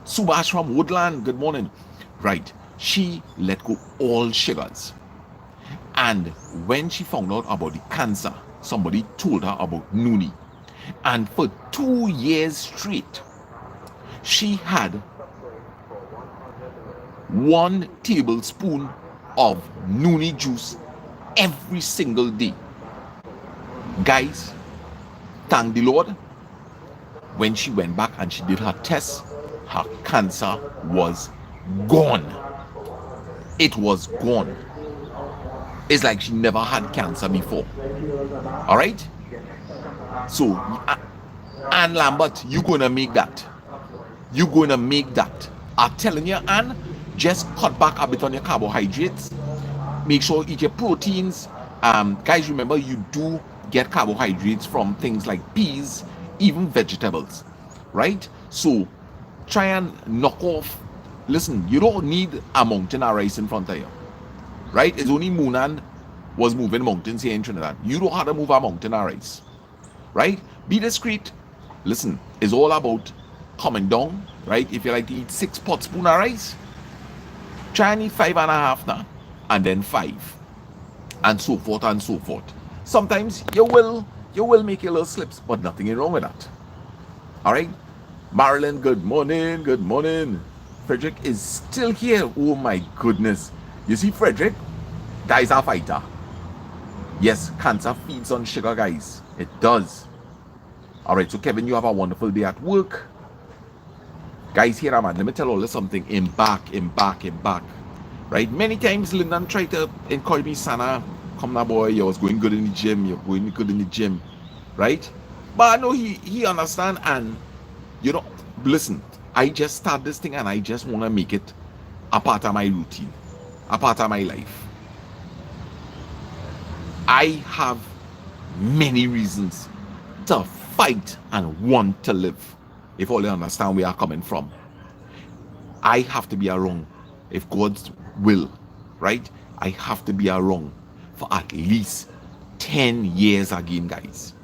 S1: Subash from Woodland, good morning. Right. She let go all sugars. And when she found out about the cancer, somebody told her about Noonie. And for 2 years straight, she had 1 tablespoon of Noonie juice every single day. Guys, thank the Lord, when she went back and she did her test, her cancer was gone. It was gone. It's like she never had cancer before. All right? So, Ann Lambert, you're going to make that. You're going to make that. I'm telling you, Ann, just cut back a bit on your carbohydrates. Make sure you eat your proteins. Guys, remember, you do get carbohydrates from things like peas, even vegetables, right? So try and knock off. Listen, you don't need a mountain of rice in front of you, right? It's only Moonan was moving mountains here in Trinidad. You don't have to move a mountain of rice, right? Be discreet. Listen, it's all about coming down, right? If you like to eat 6 pot spoon of rice, try and eat 5.5 now, and then 5, and so forth and so forth. Sometimes you will make your little slips, but nothing is wrong with that. All right, Marilyn, good morning, good morning. Frederick is still here. Oh my goodness. You see, Frederick, that is a fighter. Yes, cancer feeds on sugar, guys. It does. All right, so Kevin, you have a wonderful day at work. Guys, here I'm at. Let me tell you something. Embark. Right? Many times Lyndon tried to encourage me, Sana, come now, boy, you was going good in the gym. You're going good in the gym. Right? But I know he understand, and you know, listen, I just start this thing and I just want to make it a part of my routine, a part of my life. I have many reasons to fight and want to live. If all you understand where I'm coming from, I have to be around. If God's will, right? I have to be around for at least 10 years again, guys.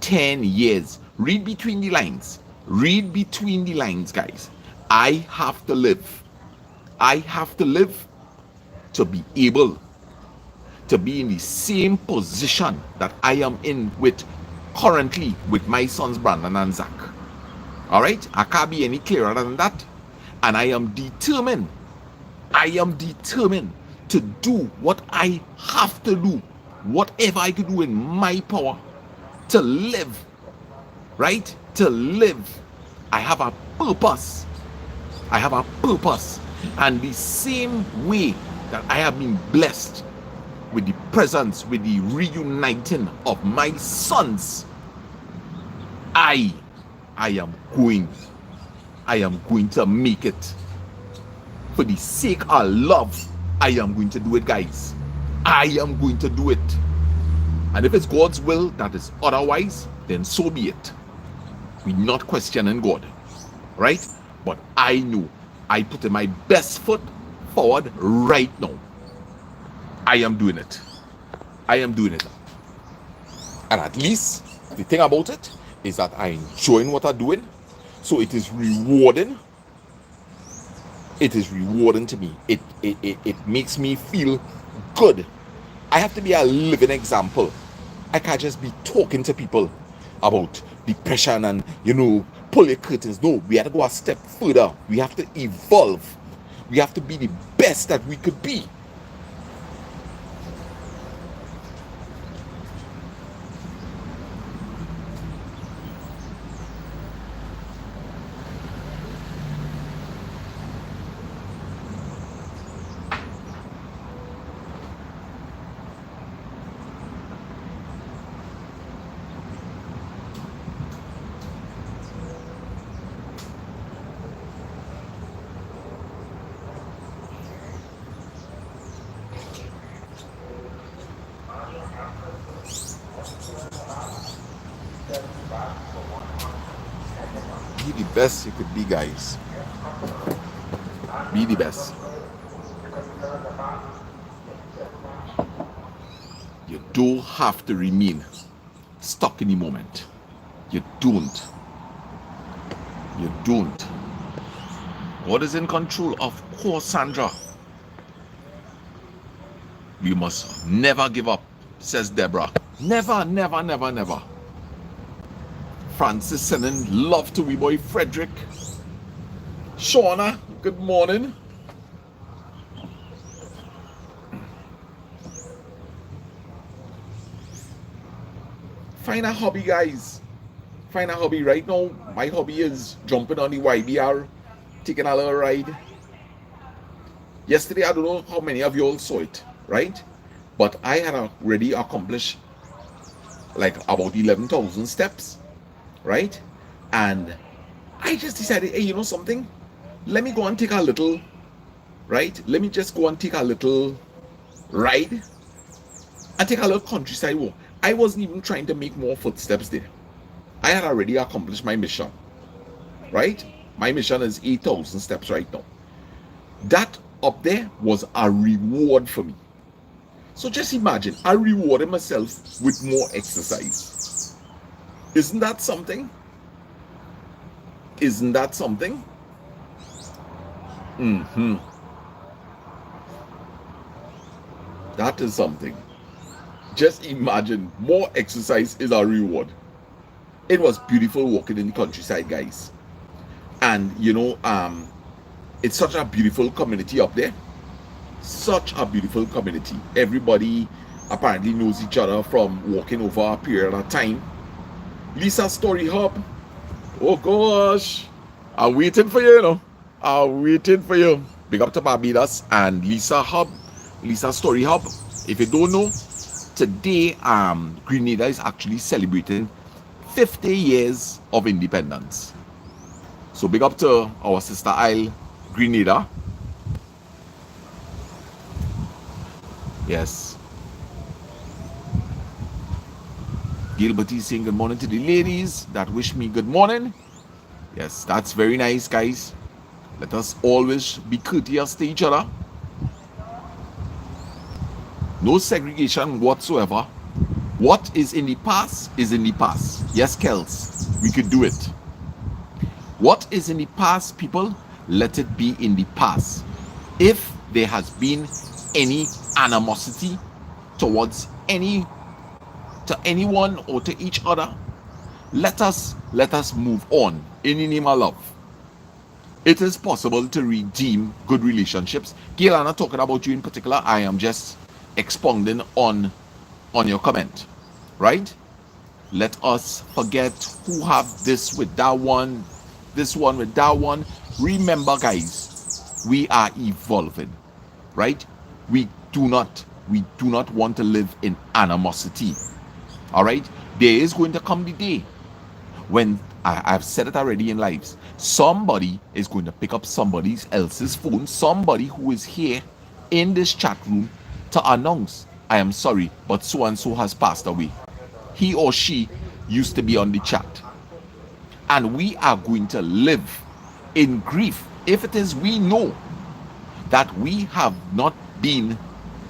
S1: 10 years. Read between the lines. Read between the lines, guys. I have to live. I have to live to be able to be in the same position that I am in with currently with my sons Brandon and Zach. All right, I can't be any clearer than that. And I am determined to do what I have to do, whatever I could do in my power to live, right? To live. I have a purpose. I have a purpose. And the same way that I have been blessed with the presence, with the reuniting of my sons, I am going to make it. For the sake of love, I am going to do it, guys. I am going to do it. And if it's God's will that is otherwise, then so be it. We're not questioning God, right? But I know I put in my best foot forward right now. I am doing it. I am doing it. And at least the thing about it is that I enjoying what I'm doing. So it is rewarding. It is rewarding to me. It makes me feel good. I have to be a living example. I can't just be talking to people about depression and, pull your curtains. No, we have to go a step further. We have to evolve. We have to be the best that we could be. Be the best you could be, guys. Be the best. You don't have to remain stuck in the moment. You don't. You don't. God is in control, of course, Sandra. We must never give up, says Deborah. Never, never, never, never. Francis sending love to wee boy Frederick. Shauna, good morning. Find a hobby, guys. Find a hobby right now. My hobby is jumping on the YBR, taking a little ride. Yesterday, I don't know how many of you all saw it, right? But I had already accomplished like about 11,000 steps, right? And I just decided, hey, you know something? Let me go and take a little, right? Let me just go and take a little ride and take a little countryside walk. I wasn't even trying to make more footsteps there. I had already accomplished my mission, right? My mission is 8,000 steps right now. That up there was a reward for me. So just imagine, I rewarded myself with more exercise. Isn't that something? Isn't that something? That is something. Just imagine, more exercise is a reward. It was beautiful walking in the countryside, guys. And it's such a beautiful community up there. Such a beautiful community. Everybody apparently knows each other from walking over a period of time. Lisa Story Hub. Oh gosh. I'm waiting for you, I'm waiting for you. Big up to Barbados and Lisa Hub. Lisa Story Hub. If you don't know, today Grenada is actually celebrating 50 years of independence. So big up to our sister Isle Grenada. Yes. Gilbert is saying good morning to the ladies that wish me good morning. Yes, that's very nice, guys. Let us always be courteous to each other. No segregation whatsoever. What is in the past is in the past. Yes, Kels, we could do it. What is in the past, people, let it be in the past. If there has been any animosity towards anyone or to each other, let us move on in the name of love. It is possible to redeem good relationships. Gail, I'm not talking about you in particular. I am just expounding on your comment, right? Let us forget who have this with that one, this one with that one. Remember, guys, we are evolving, right? We do not want to live in animosity. All right? There is going to come the day when I've said it already in lives. Somebody is going to pick up somebody else's phone, somebody who is here in this chat room, to announce, I am sorry, but so and so has passed away. He or she used to be on the chat. And we are going to live in grief if it is we know that we have not been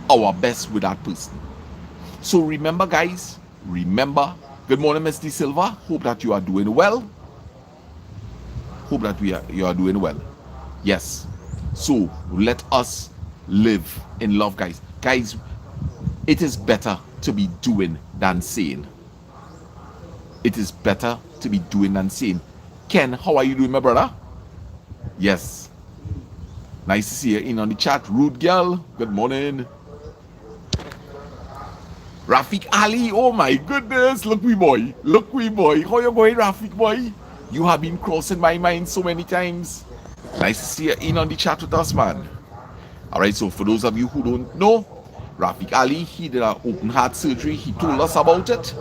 S1: our best with that person. So remember, guys, remember. Good morning, Ms. D. Silva. Hope that you are doing well. Hope that you are doing well. Yes. So let us live in love, guys. Guys, it is better to be doing than saying. It is better to be doing than saying. Ken, how are you doing, my brother? Yes. Nice to see you in on the chat. Rude girl, good morning. Rafik Ali, oh my goodness, look we boy. How you going, Rafik boy? You have been crossing my mind so many times. Nice to see you in on the chat with us, man. Alright, so for those of you who don't know, Rafik Ali, he did an open heart surgery. He told us about it,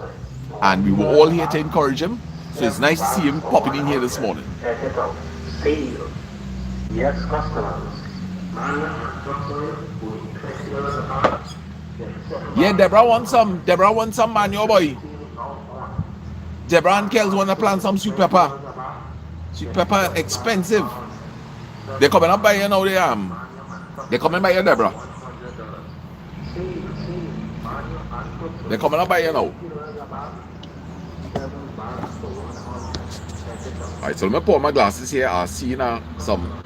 S1: and we were all here to encourage him. So it's nice to see him popping in here this morning. Yes, customers. Yeah, Deborah wants some man, your boy. Deborah and Kels want to plant some sweet pepper. Sweet pepper expensive. They're coming up by here now, they're coming by here, Deborah. They're coming up by here now. Alright, so let me pour my glasses here. I see some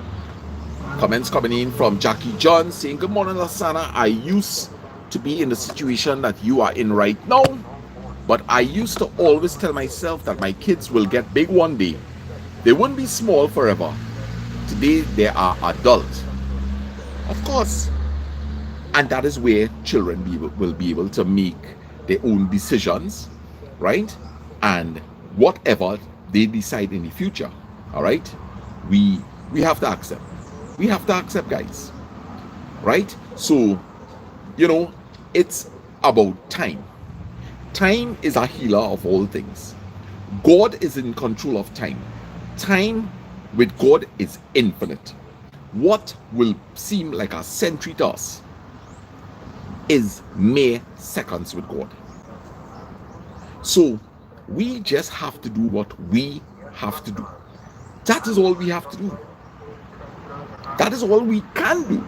S1: comments coming in from Jackie John saying, good morning, Lasana. I used to be in the situation that you are in right now, but I used to always tell myself that my kids will get big one day. They won't be small forever. Today they are adults. Of course. And that is where children will be able to make their own decisions, right? And whatever they decide in the future, all right? We have to accept. We have to accept, guys, right? So, it's about time. Time is a healer of all things. God is in control of time. Time with God is infinite. What will seem like a century to us is mere seconds with God. So we just have to do what we have to do. That is all we have to do. That is all we can do.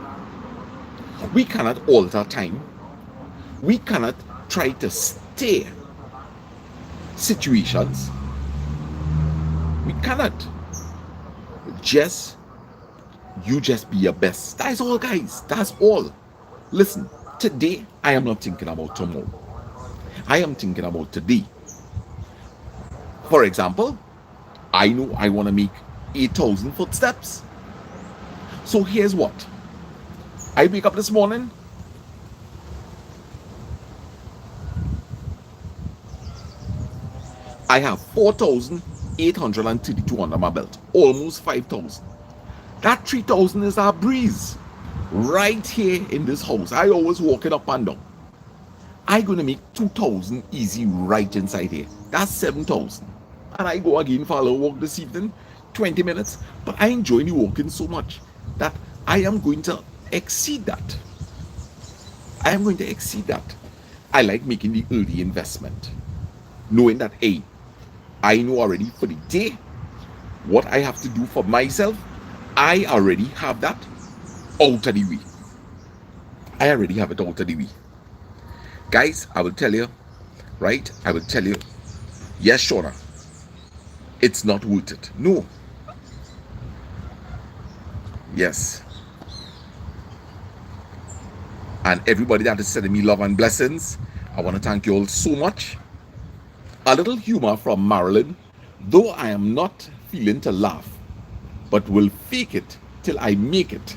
S1: We cannot alter time. We cannot try to steer situations. We cannot. You just be your best. That's all, guys. That's all. Listen, today I am not thinking about tomorrow. I am thinking about today. For example, I know I want to make 8,000 footsteps. So here's what. I wake up this morning. I have 4,832 under my belt. Almost 5,000. That 3,000 is a breeze. Right here in this house. I always walk it up and down. I'm going to make 2,000 easy right inside here. That's 7,000. And I go again for a little walk this evening. 20 minutes, but I enjoy the walking so much that I am going to exceed that. I am going to exceed that. I like making the early investment, knowing that, hey, I know already for the day what I have to do for myself. I already have that out of the way. I already have it out of the way. Guys, I will tell you, right? I will tell you, yes, Shona, it's not worth it. No. Yes. And everybody that is sending me love and blessings, I want to thank you all so much. A little humor from Marilyn, though I am not feeling to laugh, but will fake it till I make it.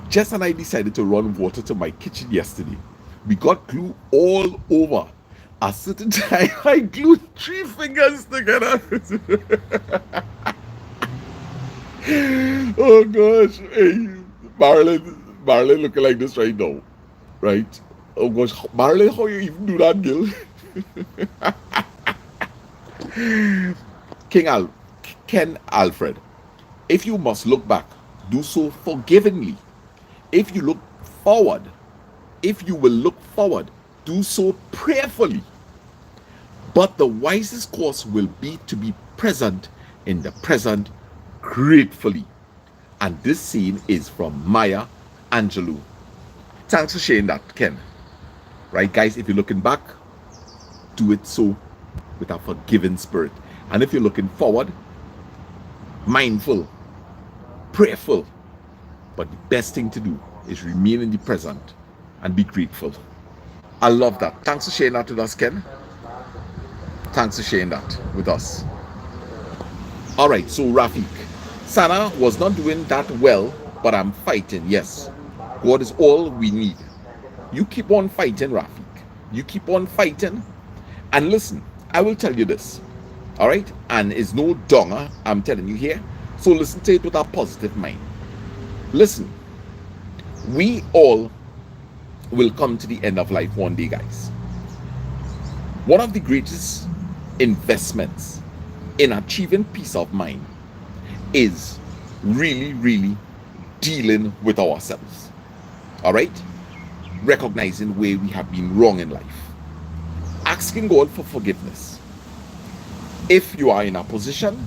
S1: Jess and I decided to run water to my kitchen yesterday. We got glue all over. A certain time, I glued 3 fingers together. Oh gosh, hey, Marilyn looking like this right now, right? Oh gosh, Marilyn, how you even do that, Gil? Ken Alfred, if you must look back, do so forgivingly. If you look forward, if you will look forward, do so prayerfully. But the wisest course will be to be present in the present gratefully. And this scene is from Maya Angelou. Thanks for sharing that, Ken. Right, guys, if you're looking back, do it so with a forgiving spirit. And if you're looking forward, mindful, prayerful. But the best thing to do is remain in the present and be grateful. I love that. Thanks for sharing that with us, Ken. Thanks for sharing that with us. All right, so Rafiq. Sana was not doing that well, but I'm fighting. Yes, God is all we need. You keep on fighting, Rafiq. You keep on fighting. And listen, I will tell you this. All right? And it's no donger, I'm telling you here. So listen to it with a positive mind. Listen, we all will come to the end of life one day, guys. One of the greatest investments in achieving peace of mind is really dealing with ourselves. All right? Recognizing where we have been wrong in life. Asking God for forgiveness. If you are in a position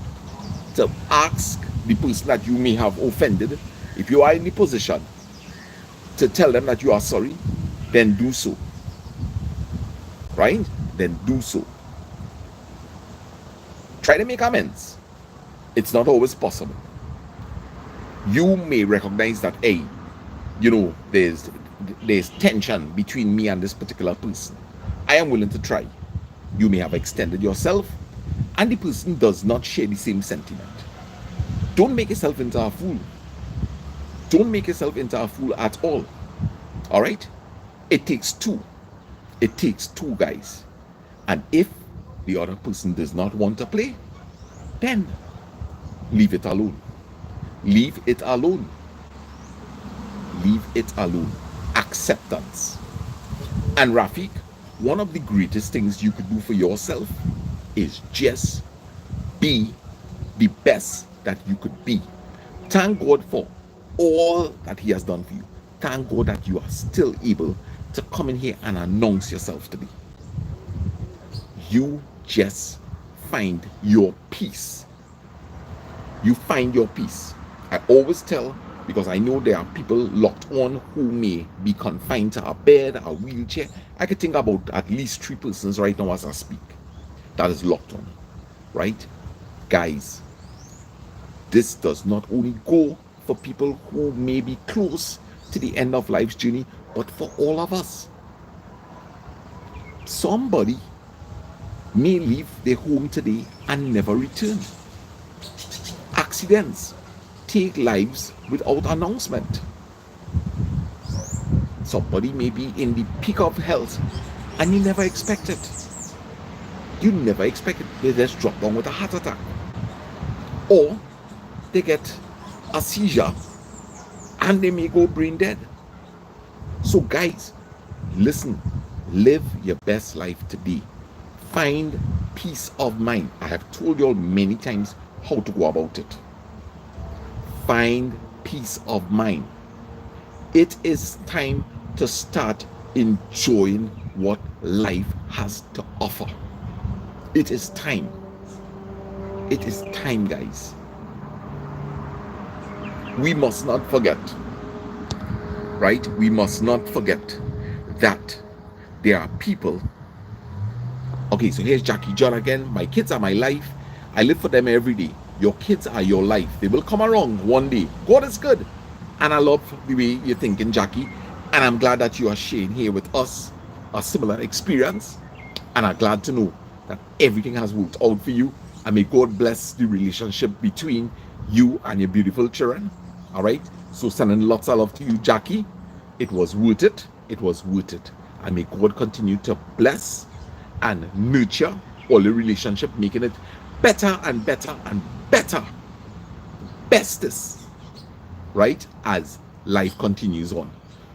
S1: to ask the person that you may have offended, if you are in the position to tell them that you are sorry, then do so. Right? Then do so. Try to make amends. It's not always possible. You may recognize that, hey, you know, there's tension between me and this particular person. I am willing to try. You may have extended yourself, and the person does not share the same sentiment. Don't make yourself into a fool. Don't make yourself into a fool at all. All right? It takes two. It takes two, guys. And if the other person does not want to play, then leave it alone. Leave it alone. Leave it alone. Acceptance. And Rafiq, one of the greatest things you could do for yourself is just be the best that you could be. Thank God for all that He has done for you. Thank God that you are still able to come in here and announce yourself to be. You just find your peace. You find your peace. I always tell, because I know there are people locked on who may be confined to a bed, a wheelchair. I could think about at least 3 persons right now as I speak that is locked on. Right? Guys, this does not only go for people who may be close to the end of life's journey, but for all of us. Somebody may leave their home today and never return. Accidents take lives without announcement. Somebody may be in the peak of health and you never expect it. You never expect it. They just drop down with a heart attack. Or they get a seizure and they may go brain dead. So guys, listen, live your best life today. Find peace of mind. I have told you all many times, how to go about it. Find peace of mind. It is time to start enjoying what life has to offer. It is time. It is time, guys. We must not forget, right? We must not forget that there are people. Okay, so here's Jackie John again. My kids are my life. I live for them every day. Your kids are your life. They will come around one day. God is good. And I love the way you're thinking, Jackie. And I'm glad that you are sharing here with us a similar experience. And I'm glad to know that everything has worked out for you. And may God bless the relationship between you and your beautiful children. All right. So sending lots of love to you, Jackie. It was worth it. It was worth it. And may God continue to bless and nurture all the relationship, making it better and better and better. Bestest, right? As life continues on.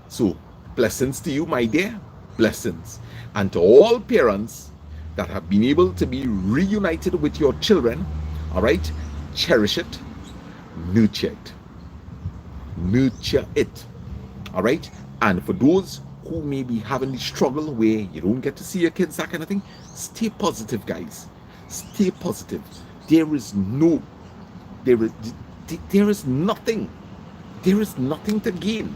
S1: So, blessings to you, my dear. Blessings. And to all parents that have been able to be reunited with your children, all right? Cherish it, nurture it. Nurture it, all right? And for those who may be having the struggle where you don't get to see your kids, that kind of thing, stay positive, guys. Stay positive. There is nothing to gain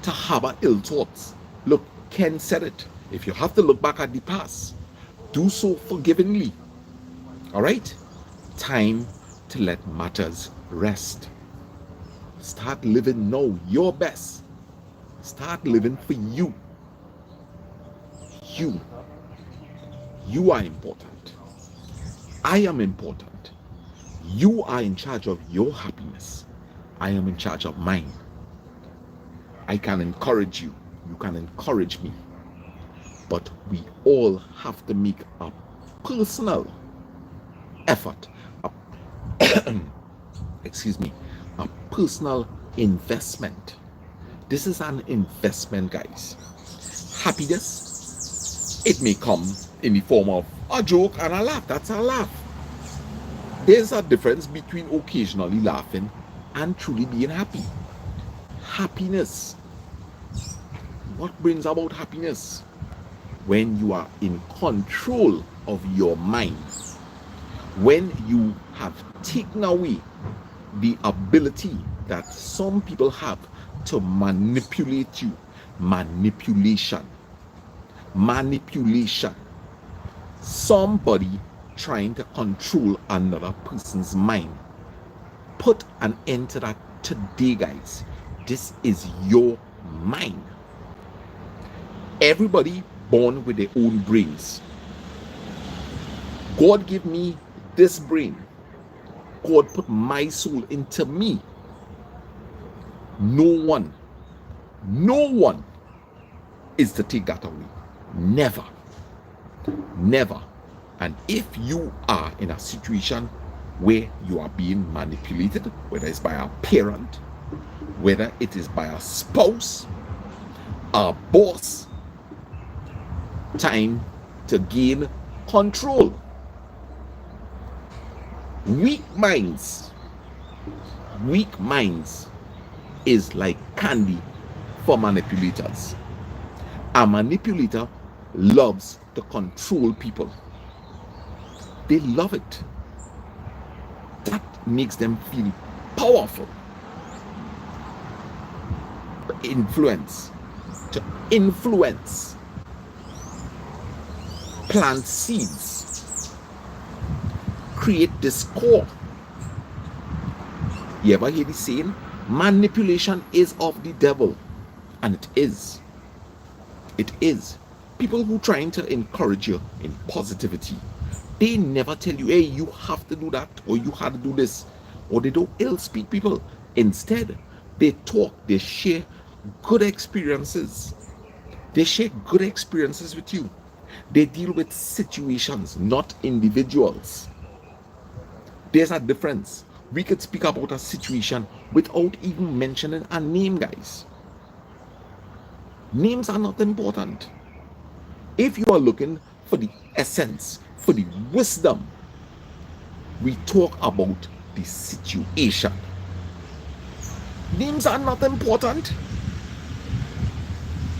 S1: to harbor ill thoughts. Look, Ken said it. If you have to look back at the past, do so forgivingly. All right? Time to let matters rest. Start living now your best. Start living for you. You are important. I am important. You are in charge of your happiness. I am in charge of mine. I can encourage you. You can encourage me. But we all have to make a personal effort, a personal investment. This is an investment, guys. Happiness, it may come in the form of a joke and a laugh. That's a laugh. There's a difference between occasionally laughing and truly being happy. Happiness. What brings about happiness? When you are in control of your mind. When you have taken away the ability that some people have to manipulate you. Manipulation. Somebody trying to control another person's mind. Put an end to that today, guys. This is your mind. Everybody born with their own brains. God gave me this brain. God put my soul into me. No one is to take that away. Never. And if you are in a situation where you are being manipulated, whether it's by a parent, whether it is by a spouse, a boss, time to gain control. Weak minds is like candy for manipulators. A manipulator loves to control people. They love it. That makes them feel powerful. To influence, plant seeds, create discord. You ever hear the saying? Manipulation is of the devil. And it is. It is. People who trying to encourage you in positivity, they never tell you, hey, you have to do that, or you have to do this, or they don't ill speak people. Instead, they talk, they share good experiences. They share good experiences with you. They deal with situations, not individuals. There's a difference. We could speak about a situation without even mentioning a name, guys. Names are not important. If you are looking for the essence, for the wisdom, We talk about the situation. Names are not important.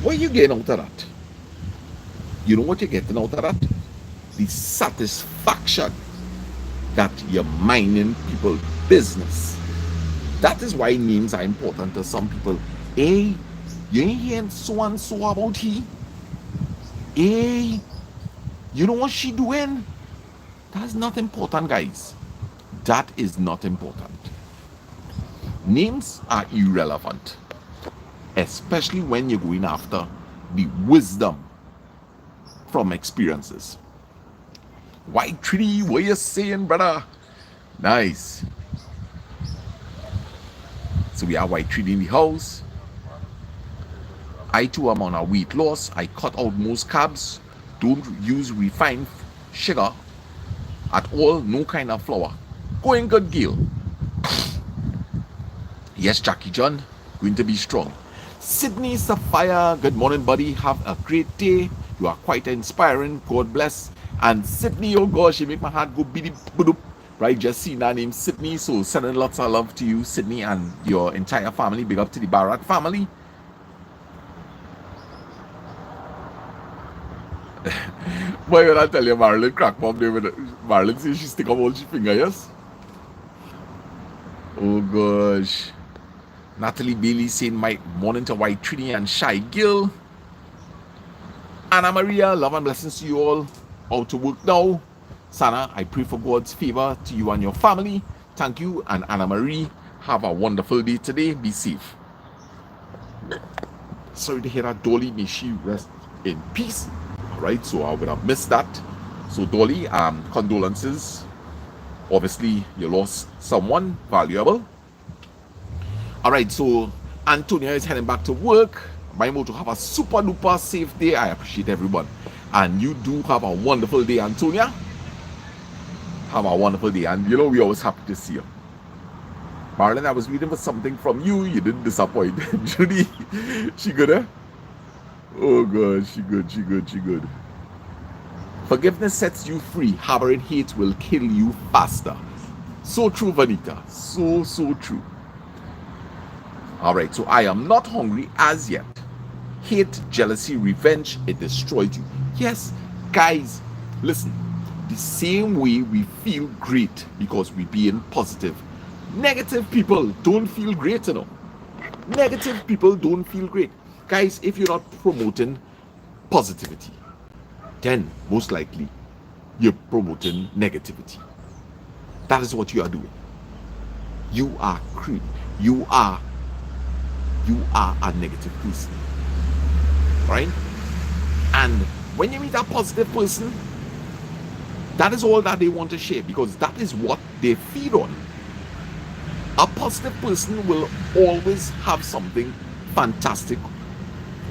S1: What are you getting out of that? You know what you're getting out of that? The satisfaction that you're minding people's business. That is why names are important to some people. Hey, you ain't hearing so and so about he? Hey, you know what she doing? That's not important, guys. That is not important. Names are irrelevant, especially when you're going after the wisdom from experiences. White tree, what you saying, brother? Nice. So we have white tree in the house. I too am on a weight loss. I cut out most carbs. Don't use refined sugar at all. No kind of flour. Going good, Gil. Yes, Jackie John. Going to be strong. Sydney Sapphire. Good morning, buddy. Have a great day. You are quite inspiring. God bless. And Sydney, oh gosh, you make my heart go beady boop. Right, just seen that name, Sydney. So sending lots of love to you, Sydney, and your entire family. Big up to the Barat family. Boy, when I tell you, Marilyn crack mom, Marilyn says she stick up all she finger, yes? Oh gosh. Natalie Bailey saying my morning to White Trini and Shy Gill. Anna Maria, love and blessings to you all. Out to work now. Sana, I pray for God's favor to you and your family. Thank you. And Anna Marie, have a wonderful day today. Be safe. Sorry to hear that, Dolly. May she rest in peace. All right, so I would have missed that. So Dolly, condolences. Obviously, you lost someone valuable. All right, so Antonia is heading back to work. My motto, have a super duper safe day. I appreciate everyone. And you do have a wonderful day, Antonia. Have a wonderful day. And you know, we're always happy to see you. Marlon, I was waiting for something from you. You didn't disappoint. Judy, she good, eh? Oh, God, she good. Forgiveness sets you free. Harboring hate will kill you faster. So true, Vanita. So true. All right, so I am not hungry as yet. Hate, jealousy, revenge, it destroyed you. Yes, guys, listen. The same way we feel great because we're being positive. Negative people don't feel great, you know. Negative people don't feel great. Guys, if you're not promoting positivity, then most likely you're promoting negativity. That is what you are doing. You are a negative person, right? And when you meet a positive person, that is all that they want to share because that is what they feed on. A positive person will always have something fantastic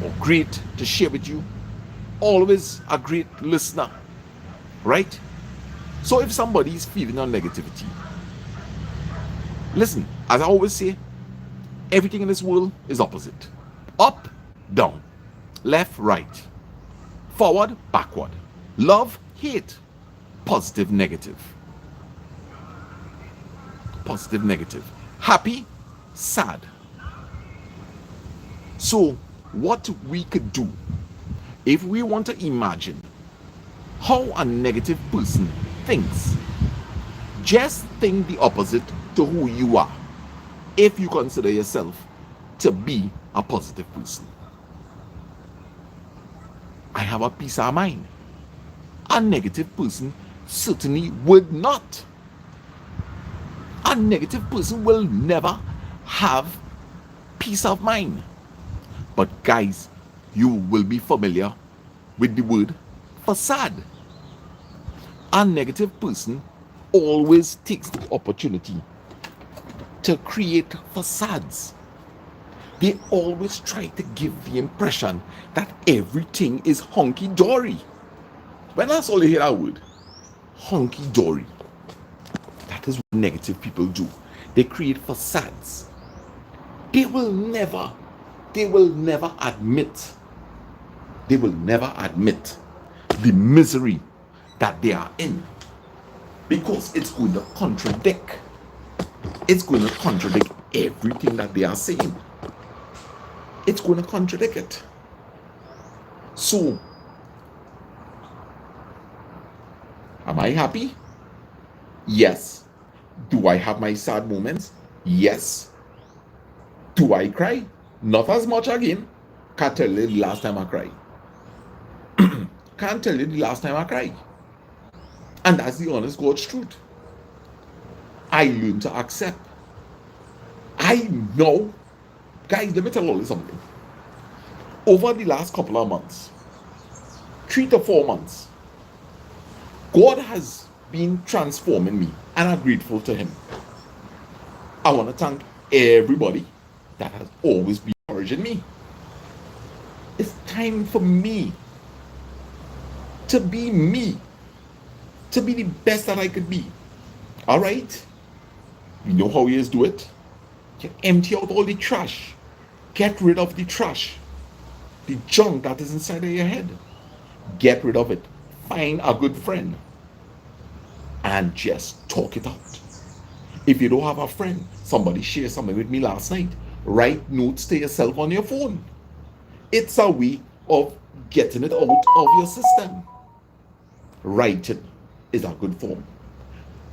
S1: or great to share with you. Always a great listener, right? So if somebody is feeding on negativity, listen, as I always say, everything in this world is opposite. Up, down, left, right, forward, backward, love, hate, positive, negative. Positive, negative, happy, sad. So what we could do if we want to imagine how a negative person thinks, just think the opposite to who you are if you consider yourself to be a positive person. I have a peace of mind. A negative person certainly would not. A negative person will never have peace of mind. But guys, you will be familiar with the word facade. A negative person always takes the opportunity to create facades. They always try to give the impression that everything is hunky-dory. When that's all you hear that word, hunky-dory. That is what negative people do. They create facades. They will never admit the misery that they are in. because it's going to contradict. It's going to contradict everything that they are saying. It's going to contradict it. So, am I happy? Yes. Do I have my sad moments? Yes. Do I cry? Not as much again. Can't tell you the last time I cried. Can't tell you the last time I cried. And that's the honest God's truth. I learned to accept. I know, guys, let me tell you something. Over the last couple of months, 3 to 4 months, God has been transforming me, and I'm grateful to Him. I want to thank everybody that has always been encouraging me. It's time for me to be me, to be the best that I could be. All right? You know how you do it? You empty out all the trash, get rid of the trash, the junk that is inside of your head. Get rid of it. Find a good friend and just talk it out. If you don't have a friend, somebody shared something with me last night. Write notes to yourself on your phone. It's a way of getting it out of your system. Writing is a good form.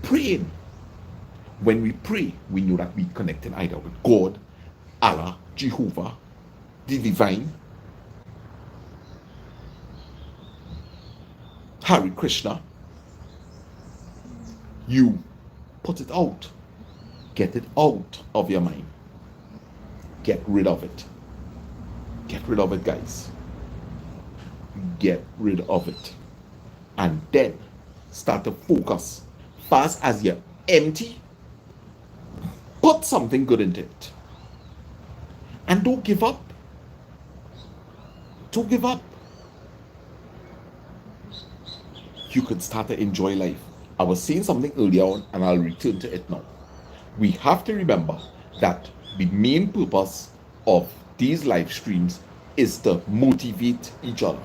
S1: Praying. When we pray, we know that we connected either with God, Allah, Jehovah, the divine, Hare Krishna. You put it out. Get it out of your mind. Get rid of it. Get rid of it, guys. Get rid of it. And then start to focus. Fast as you're empty, put something good into it. And don't give up. Don't give up. You could start to enjoy life. I was saying something earlier on, and I'll return to it now. We have to remember that the main purpose of these live streams is to motivate each other.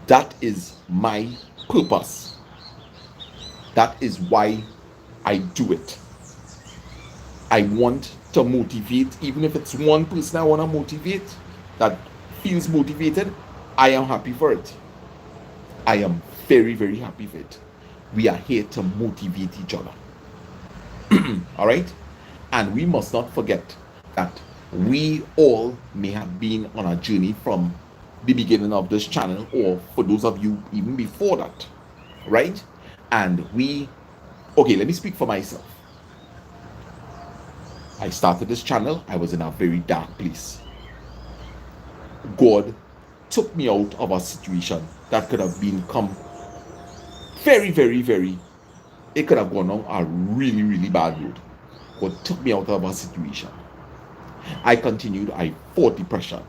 S1: That is my purpose. That is why I do it. I want to motivate, even if it's one person I want to motivate that feels motivated, I am happy for it. I am very, very happy for it. We are here to motivate each other. All right? And we must not forget that we all may have been on a journey from the beginning of this channel, or for those of you even before that, right? And okay, let me speak for myself. I started this channel, I was in a very dark place. God took me out of a situation that could have become very, very, very, it could have gone on a really, really bad road. God took me out of a situation. I continued, I fought depression.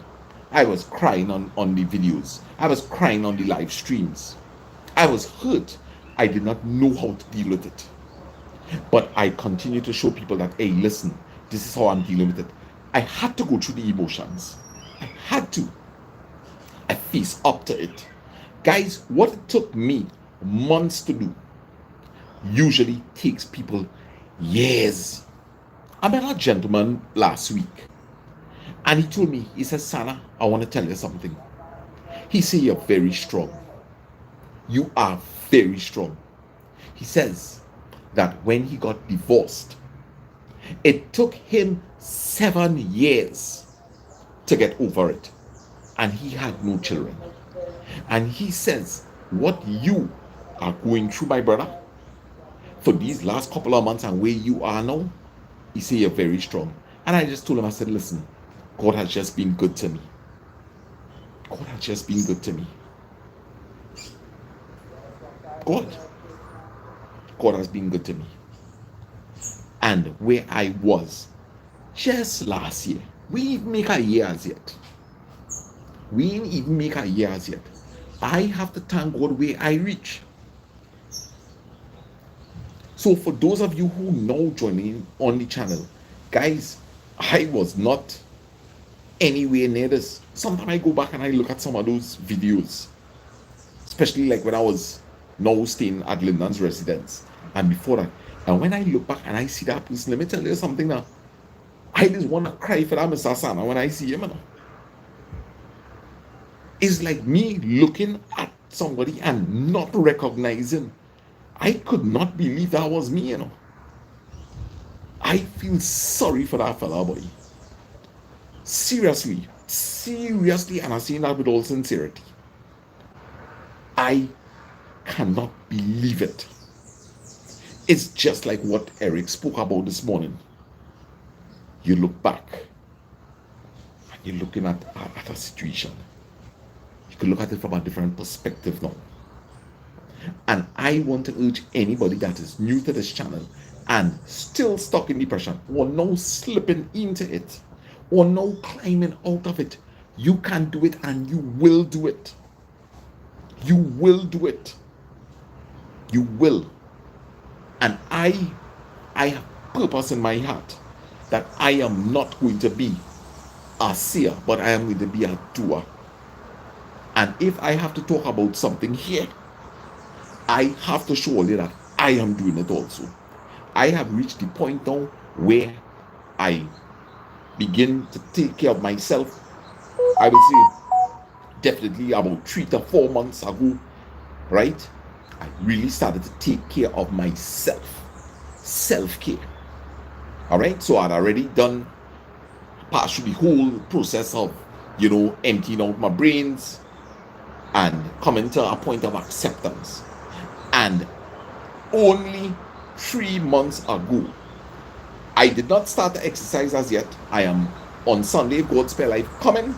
S1: I was crying on the videos. I was crying on the live streams. I was hurt. I did not know how to deal with it. But I continued to show people that, hey, listen, this is how I'm dealing with it. I had to go through the emotions. I had to. I faced up to it. Guys, what it took me months to do usually takes people years. I met a gentleman last week, and he told me, he says, Sana, I want to tell you something. He said, you're very strong. You are very strong. He says that when he got divorced, it took him 7 years to get over it, and he had no children. And he says, what you are going through, my brother, for these last couple of months and where you are now, he said, you're very strong. And I just told him, I said, listen, God has just been good to me. God has just been good to me. God has been good to me. And where I was just last year, we didn't make a year as yet. We didn't even make a year as yet. I have to thank God where I reach. So for those of you who now joining on the channel, guys, I was not anywhere near this. Sometimes I go back and I look at some of those videos, especially like when I was now staying at Lyndon's residence. and before that. And when I look back and I see that person, let me tell you something now. I just want to cry for that Mr. Sana when I see him. You know? It's like me looking at somebody and not recognizing. I could not believe that was me, you know. I feel sorry for that fella, boy. Seriously, seriously, and I'm saying that with all sincerity. I cannot believe it. It's just like what Eric spoke about this morning. You look back and you're looking at a situation. You can look at it from a different perspective now. And I want to urge anybody that is new to this channel and still stuck in depression or now slipping into it or now climbing out of it. You can do it and you will do it. You will do it. You will. And I have purpose in my heart that I am not going to be a seer, but I am going to be a doer. And if I have to talk about something here, I have to show you that I am doing it also. I have reached the point now where I begin to take care of myself. I will say definitely about 3 to 4 months ago, right? I really started to take care of myself. Self-care. All right, so I'd already done passed through the whole process of, emptying out my brains and coming to a point of acceptance. And only 3 months ago, I did not start to exercise as yet. I am on Sunday, God's Spare Life coming,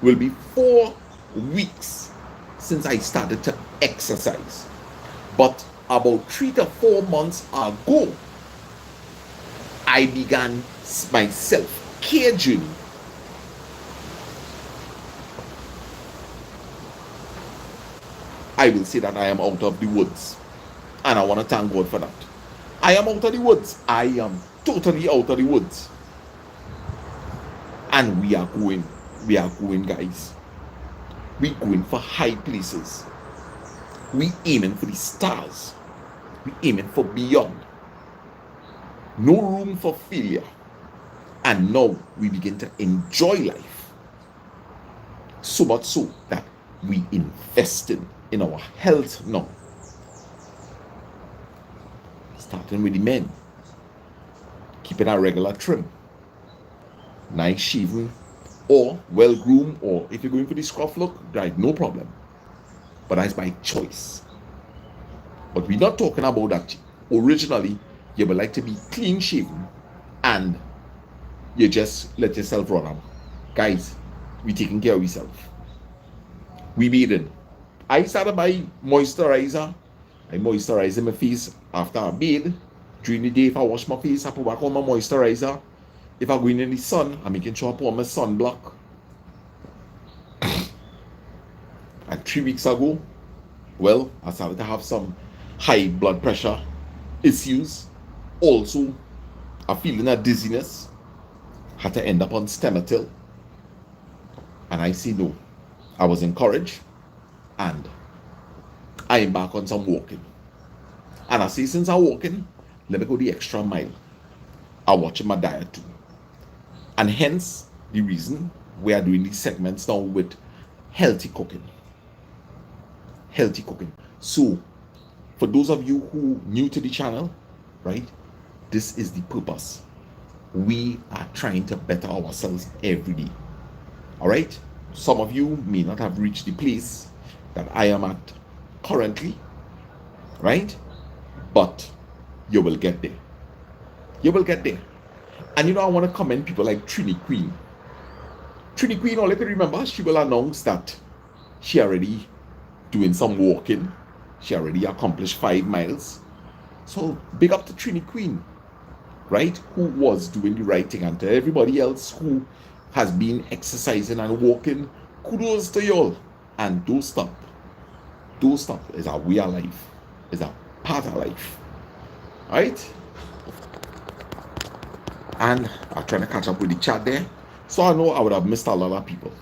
S1: will be 4 weeks since I started to exercise. But about 3 to 4 months ago, I began my self-care journey. I will say that I am out of the woods. And I want to thank God for that. I am out of the woods. I am totally out of the woods. And we are going, guys. We going for high places. We aiming for the stars. We aiming for beyond. No room for failure. And now we begin to enjoy life. So much so that we investing in our health now. Starting with the men. Keeping a regular trim. Nice shaving. Or well-groomed. Or if you're going for the scruff look, right, no problem. But that's by choice. But we're not talking about that. Originally, you would like to be clean shaven and you just let yourself run out. Guys, we taking care of yourself. We bathing. I started by moisturizer. I moisturize my face after I bathe. During the day, if I wash my face, I put back on my moisturizer. If I go in the sun, I'm making sure I put on my sunblock. And 3 weeks ago, well, I started to have some high blood pressure issues. Also, a feeling of dizziness. Had to end up on Stemetil. And I say no. I was encouraged. And I am back on some walking. And I say, since I'm walking, let me go the extra mile. I'm watching my diet too. And hence the reason we are doing these segments now with healthy cooking. Healthy cooking. So, for those of you who are new to the channel, right, this is the purpose. We are trying to better ourselves every day. All right? Some of you may not have reached the place that I am at currently, right? But you will get there. You will get there. And I want to commend people like Trini Queen. Trini Queen, all I can remember, she will announce that she already doing some walking. She already accomplished 5 miles. So big up to Trini Queen, right? Who was doing the right thing. And to everybody else who has been exercising and walking, kudos to y'all. And don't stop. Don't stop. It's a way of life. It's a part of life. Right? And I'm trying to catch up with the chat there. So I know I would have missed a lot of people.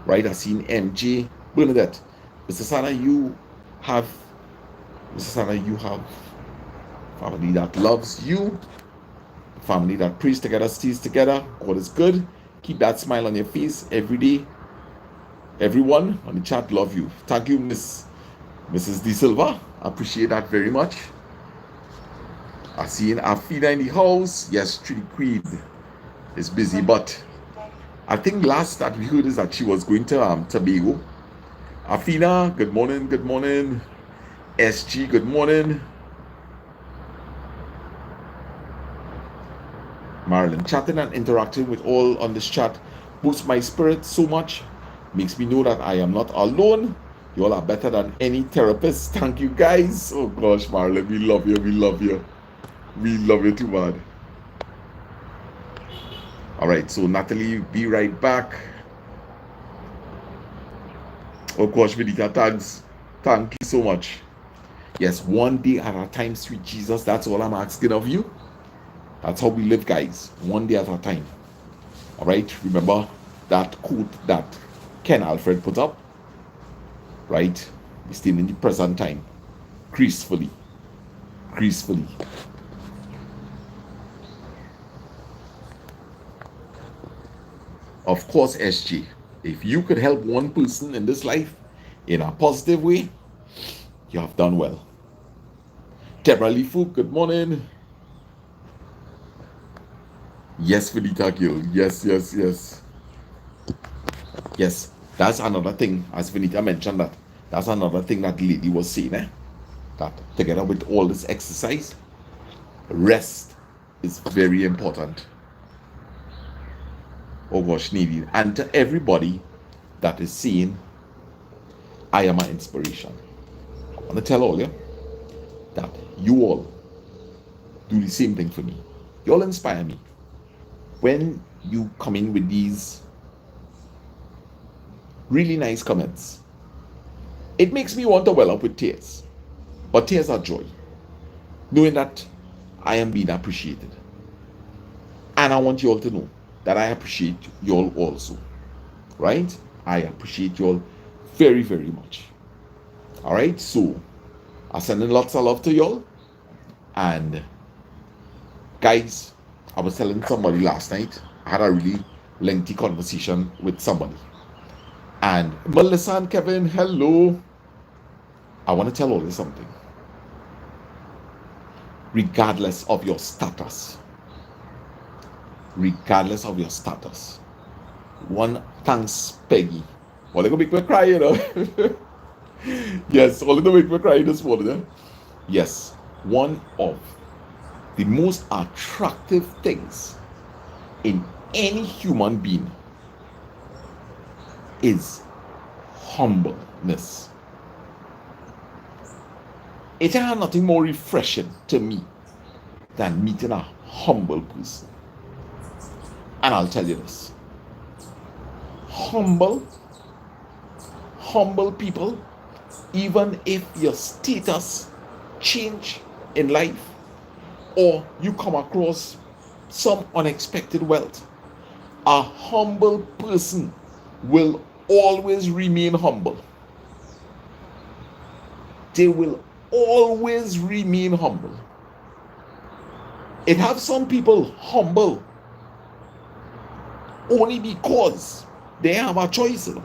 S1: Right? I've seen MJ, Bernadette. Mr. Sana, you have family that loves you, family that prays together, stays together. God is good. Keep that smile on your face every day. Everyone on the chat, love you. Thank you, Mrs. D Silva. I appreciate that very much. I see Afina in the house. Yes, Trinity Queen is busy, but I think last that we heard is that she was going to Tobago. Afina, good morning, good morning. SG, good morning. Marilyn, chatting and interacting with all on this chat boosts my spirit so much, makes me know that I am not alone. You all are better than any therapist. Thank you, guys. Oh gosh, Marilyn, we love you, we love you. We love you too, man. All right, so Natalie, be right back. Oh gosh, Vidita, thanks. Thank you so much. Yes, one day at a time, sweet Jesus. That's all I'm asking of you. That's how we live, guys. One day at a time. All right, remember that quote that Ken Alfred put up, right? We're still in the present time, gracefully, gracefully. Of course, SG, if you could help one person in this life in a positive way, you have done well. Deborah Lifu, good morning. Yes, Fidita Gill. Yes, yes, yes. Yes, that's another thing, as Vinita mentioned that. That's another thing that lady was saying, that together with all this exercise, rest is very important. Oh gosh, needed. And to everybody that is saying, I am an inspiration. I want to tell all you that you all do the same thing for me. You all inspire me. When you come in with these really nice comments, it makes me want to well up with tears. But tears are joy, knowing that I am being appreciated. And I want you all to know that I appreciate you all also. Right? I appreciate you all very, very much. All right? So, I'm sending lots of love to you all. And, guys, I was telling somebody last night, I had a really lengthy conversation with somebody. And Melissa and Kevin, hello. I want to tell all you something. Regardless of your status, one thanks Peggy. Well, they're gonna make me cry, you know. Yes, all gonna make me cry this morning. Yes, one of the most attractive things in any human being is humbleness. It has nothing more refreshing to me than meeting a humble person. And I'll tell you this. Humble people, even if your status change in life or you come across some unexpected wealth, a humble person will always remain humble. They will always remain humble. It have some people humble only because they have a choice, you know?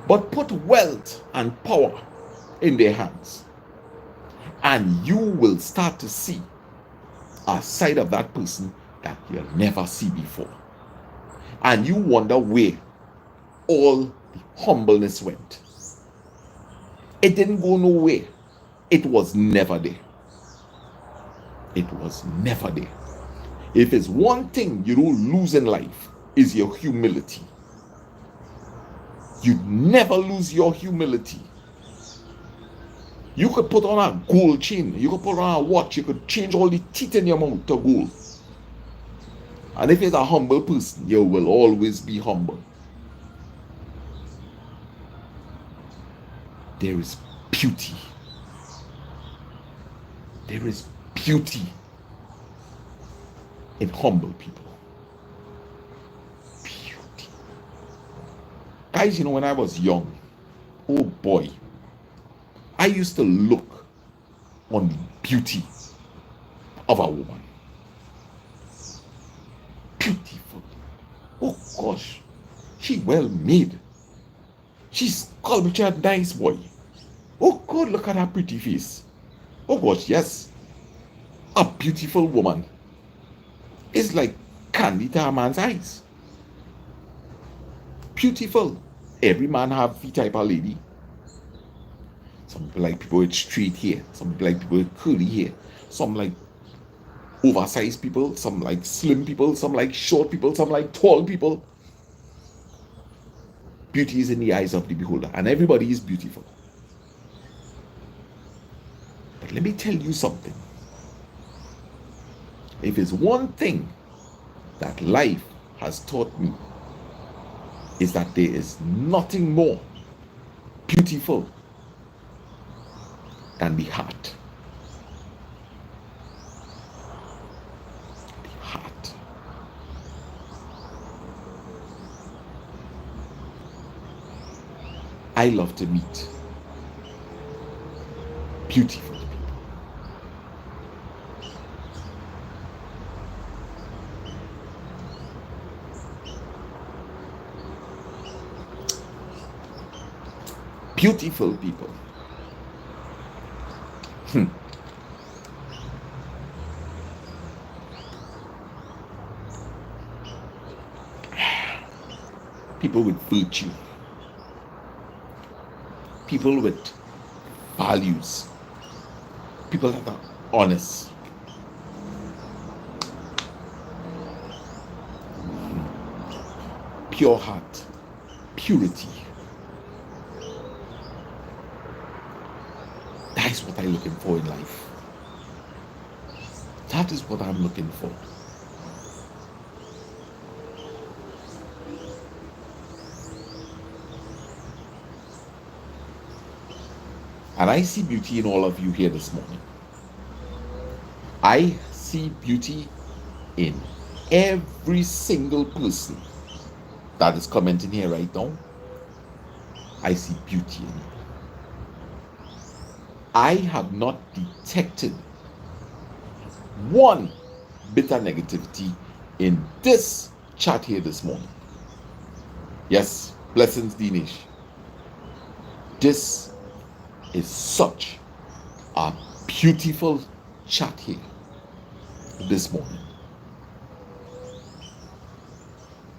S1: But put wealth and power in their hands, and you will start to see a side of that person that you'll never see before. And you wonder where all the humbleness went. It didn't go nowhere. It was never there. It was never there. If it's one thing you don't lose in life, is your humility. You never lose your humility. You could put on a gold chain, you could put on a watch, you could change all the teeth in your mouth to gold. And if you're a humble person, you will always be humble. There is beauty. There is beauty in humble people. Beauty. Guys, you know, when I was young, oh boy, I used to look on the beauty of a woman. Beautiful. Oh gosh, she well made. She's culture nice boy. Oh God, look at her pretty face. Oh gosh, yes. A beautiful woman is like candy to a man's eyes. Beautiful. Every man have the type of lady. Some people like people with straight hair. Some people like people with curly hair. Some like oversized people. Some like slim people. Some like short people. Some like tall people. Beauty is in the eyes of the beholder, and everybody is beautiful. But let me tell you something. If it's one thing that life has taught me, is that there is nothing more beautiful than the heart. The heart. I love to meet beautiful people. Beautiful people. People with virtue. People with values. People that are honest. Pure heart. Purity. That is what I'm looking for in life. That is what I'm looking for. And I see beauty in all of you here this morning. I see beauty in every single person that is commenting here right now. I see beauty in you. I have not detected one bit of negativity in this chat here this morning. Yes, blessings, Dinesh. This is such a beautiful chat here this morning.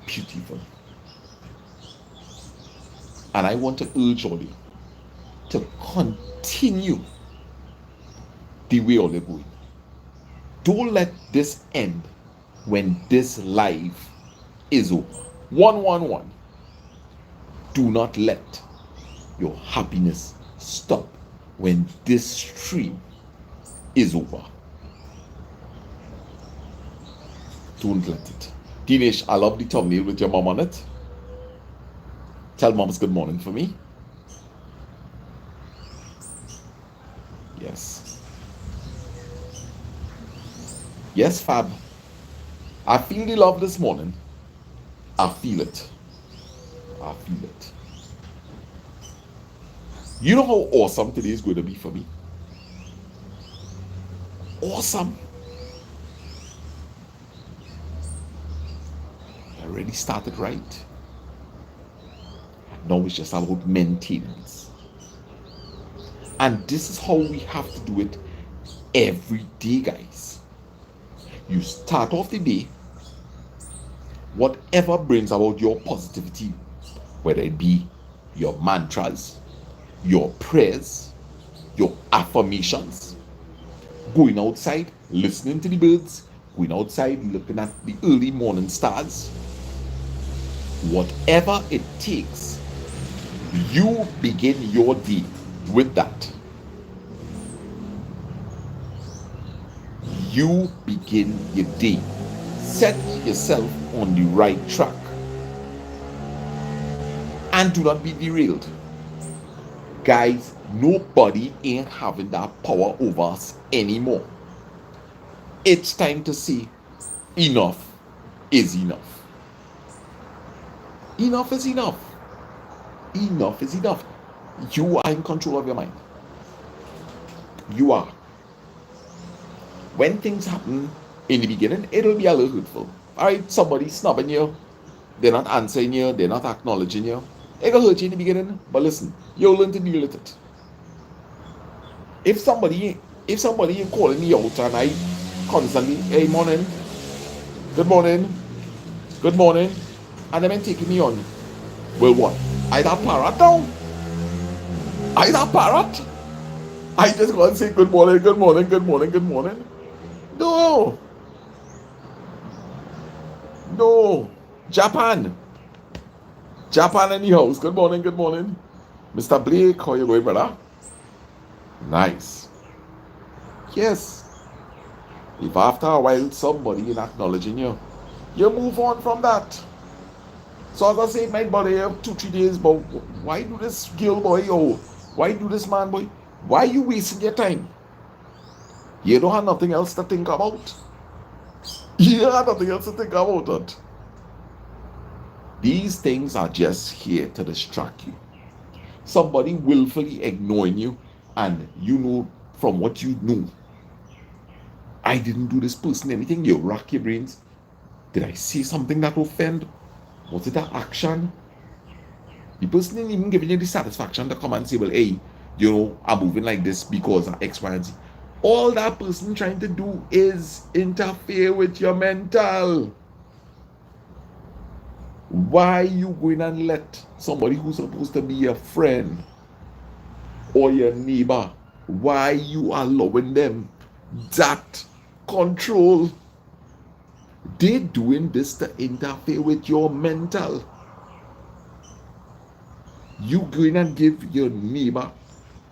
S1: Beautiful. And I want to urge all you to continue the way all you're going. Don't let this end when this life is over. 111. Do not let your happiness stop when this stream is over. Don't let it. Dinesh, I love the thumbnail with your mom on it. Tell moms good morning for me. Yes. Yes, Fab. I feel the love this morning. I feel it. I feel it. You know how awesome today is going to be for me? Awesome. I already started right. Now it's just about maintenance. And this is how we have to do it every day, guys. You start off the day, whatever brings about your positivity, whether it be your mantras, your prayers, your affirmations, going outside, listening to the birds, going outside, looking at the early morning stars, whatever it takes, you begin your day with that. You begin your day. Set yourself on the right track. And do not be derailed. Guys, nobody ain't having that power over us anymore. It's time to say enough is enough. Enough is enough. Enough is enough. You are in control of your mind. You are. when things happen in the beginning, it'll be a little hurtful. All right, somebody snubbing you, they're not answering you, they're not acknowledging you. It'll hurt you in the beginning, but listen, you'll learn to deal with it. If somebody calling me out and I constantly, hey morning, good morning, good morning, and they've been taking me on, well what? I that parrot down. I that parrot. I just go and say good morning, good morning, good morning, good morning. No, no. Japan. Japan in the house. Good morning, good morning. Mr. Blake, how you going, brother? Nice. Yes. If after a while somebody is acknowledging you, you move on from that. So as I say, my body 2-3 days, but why do this girl boy or why do this man boy? Why you wasting your time? You don't have nothing else to think about. You don't have nothing else to think about it. These things are just here to distract you. Somebody willfully ignoring you, and you know from what you know, I didn't do this person anything. You rack your brains. Did I say something that offend? Was it an action? The person didn't even give you the satisfaction to come and say, well, hey, I'm moving like this because of X, Y, and Z. All that person trying to do is interfere with your mental. Why you going and let somebody who's supposed to be your friend or your neighbor, why you allowing them that control? They doing this to interfere with your mental. You going and give your neighbor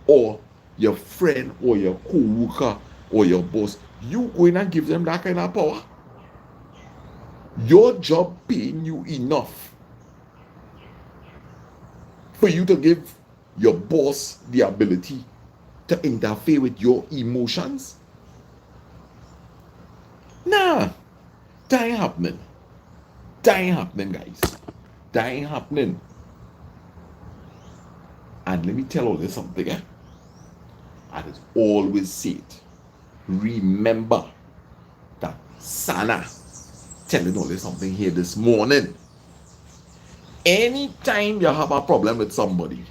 S1: or your friend or your co-worker or your boss, you going and give them that kind of power? Your job paying you enough for you to give your boss the ability to interfere with your emotions? Nah, that ain't happening. That ain't happening, guys. That ain't happening. And let me tell all this something, eh? And it's always said, remember that Sana telling all this something here this morning. Anytime you have a problem with somebody,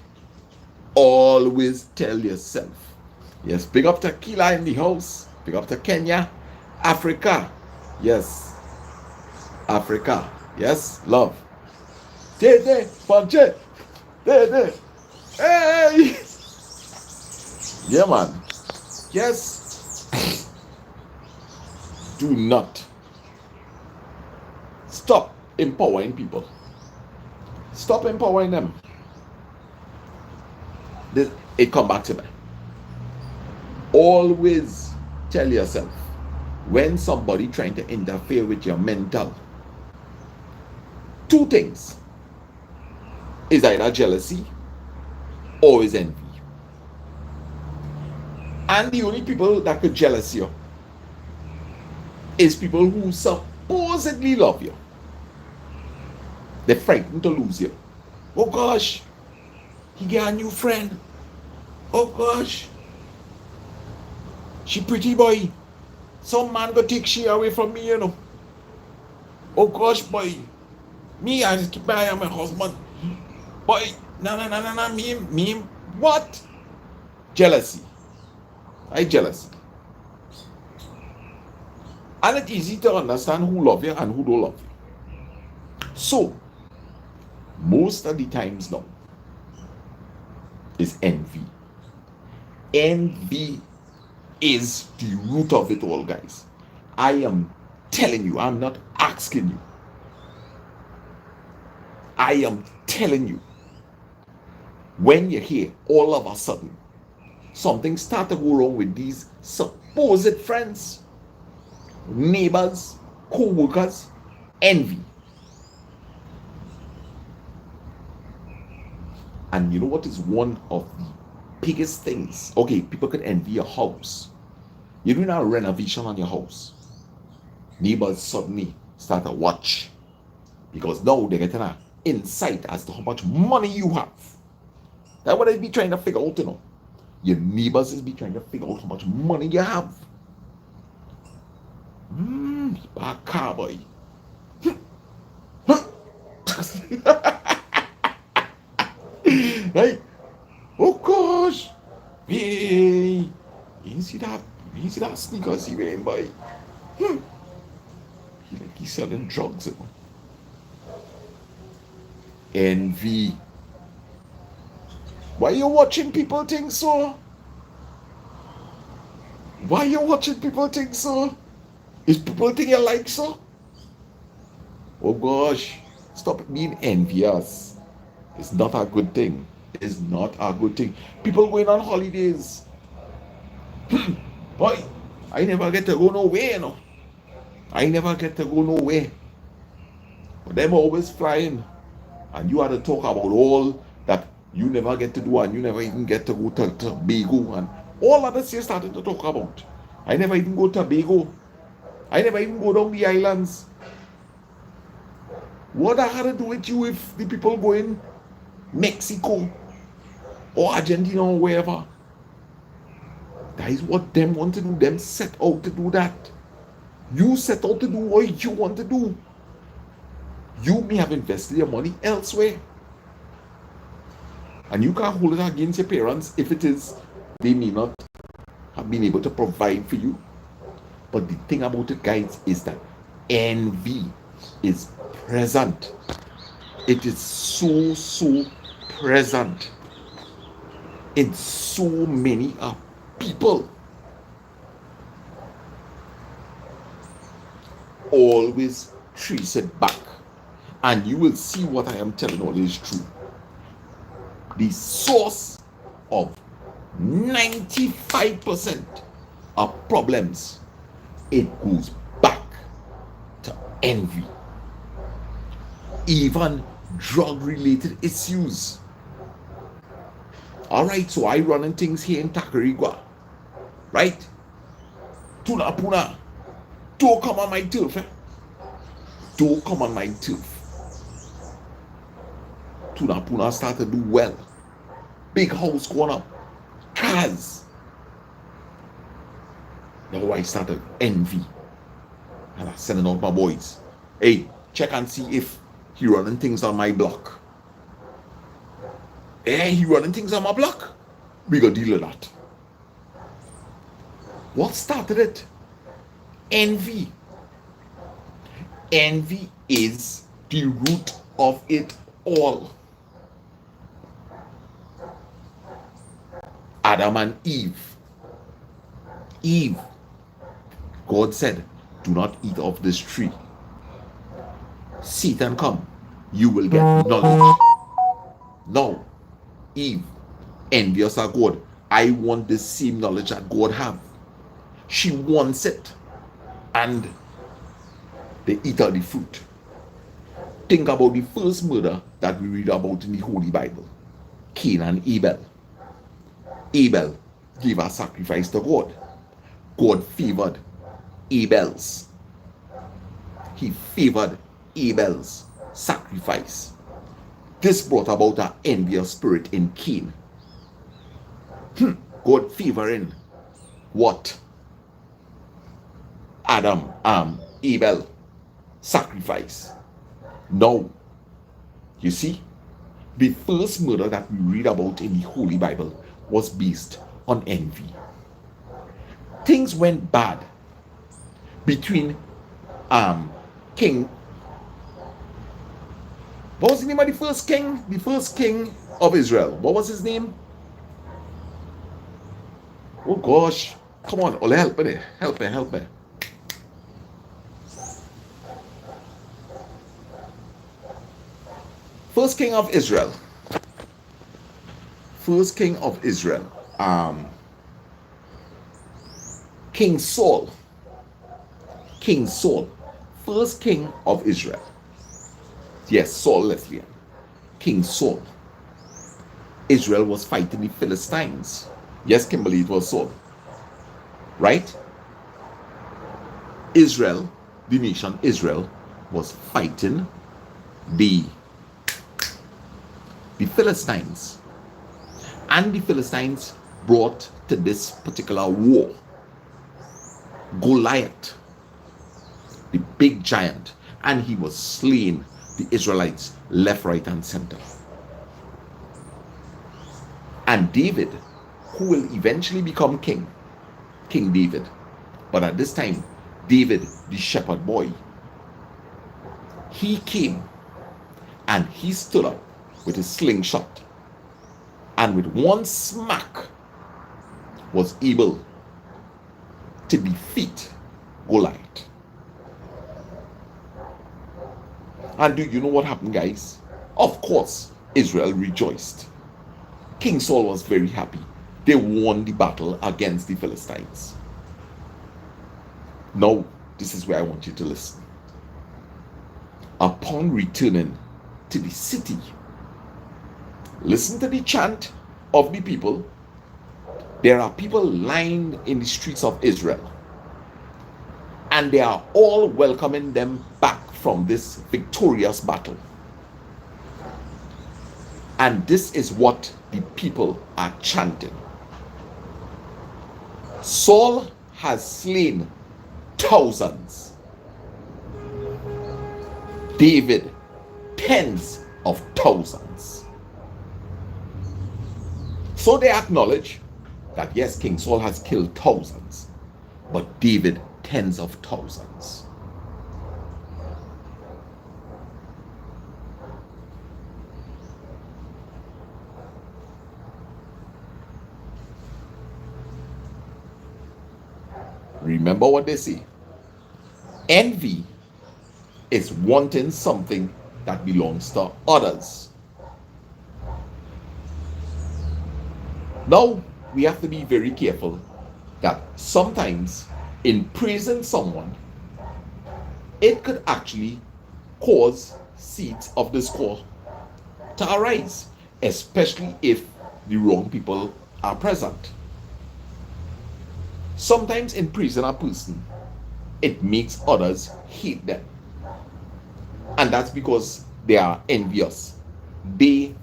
S1: always tell yourself, yes, big up Tequila in the house, big up to Kenya, Africa, yes, Africa, yes, love. Dede, punche, dede, hey, yeah, man, yes. Do not stop empowering people. Stop empowering them. It come back to me. Always tell yourself, when somebody trying to interfere with your mental, two things is either jealousy or is envy. And the only people that could jealous you is people who supposedly love you. They're frightened to lose you. Oh gosh, he got a new friend. Oh gosh, she pretty boy. Some man go take she away from me, Oh gosh, boy. Me, I just keep my husband. Boy, no, me, what? Jealousy. Jealousy. And it's easy to understand who love you and who don't love you. So, most of the times now, is envy. Envy is the root of it all, guys. I am telling you, I'm not asking you. I am telling you, when you hear all of a sudden something start to go wrong with these supposed friends, neighbors, co-workers, envy. And you know what is one of the biggest things? Okay, people can envy your house. You're doing a renovation on your house. Neighbors suddenly start to watch because now they're getting an insight as to how much money you have. That's what they be trying to figure out, Your neighbors is be trying to figure out how much money you have. Bad cowboy. Right? Oh gosh. Hey, you see that? You see that sneakers he wearing, boy? He like he's selling drugs. Envy. Why you watching people think so? Why you watching people think so? Is people think you like so? Oh gosh, stop being envious. It's not a good thing. It's not a good thing. People going on holidays. Boy, I never get to go nowhere, you know. I never get to go nowhere. But them always flying. And you had to talk about all that you never get to do, and you never even get to go to Tobago, and all of this you started to talk about. I never even go to Tobago. I never even go down the islands. What I had to do with you if the people go in Mexico or Argentina or wherever? That is what them want to do. Them set out to do that. You set out to do what you want to do. You may have invested your money elsewhere. And you can't hold it against your parents if it is they may not have been able to provide for you. But the thing about it, guys, is that envy is present. It is so present in so many people. Always trace it back, and you will see what I am telling you is true. The source of 95% of problems, it goes back to envy. Even drug related issues. Alright, so I running things here in Tacarigua, right? Tuna Puna, don't come on my turf, Don't come on my turf. Tuna Puna start to do well. Big house going up. Cars. Now I started envy. And I'm sending out my boys. Hey, check and see if he running things on my block. Hey, he running things on my block. We gonna deal with that. What started it? Envy. Envy is the root of it all. Adam and Eve. Eve. God said, do not eat of this tree. Satan come, you will get knowledge. Now, Eve, envious of God. I want the same knowledge that God have. She wants it. And they eat of the fruit. Think about the first murder that we read about in the Holy Bible. Cain and Abel. Abel gave a sacrifice to God. God favored Abel's. He favored Abel's sacrifice. This brought about an envious spirit in Cain. God favoring what? Abel sacrifice. Now, you see, the first murder that we read about in the Holy Bible was based on envy. Things went bad between King. What was the name of the first king? The first king of Israel. What was his name? Oh gosh. Come on, Ole, help me. Help me. First king of Israel. First king of Israel. King Saul. King Saul. First king of Israel. Yes, Saul Lesbian. King Saul. Israel was fighting the Philistines. Yes, Kimberly, it was Saul. Right? Israel, the nation Israel, was fighting the Philistines. And the Philistines brought to this particular war Goliath. big giant, and he was slaying the Israelites left, right, and center. And David, who will eventually become king, King David, but at this time, David, the shepherd boy, he came and he stood up with his slingshot, and with one smack was able to defeat Goliath. And do you know what happened, guys? Of course, Israel rejoiced. King Saul was very happy. They won the battle against the Philistines. Now, this is where I want you to listen. Upon returning to the city, listen to the chant of the people. There are people lying in the streets of Israel, and they are all welcoming them back from this victorious battle. And this is what the people are chanting. Saul has slain thousands, David tens of thousands. So they acknowledge that yes, King Saul has killed thousands, but David tens of thousands. Remember what they say. Envy is wanting something that belongs to others. Now, we have to be very careful that sometimes in praising someone, it could actually cause seeds of discord to arise, especially if the wrong people are present. Sometimes in praising a person, it makes others hate them. And that's because they are envious. They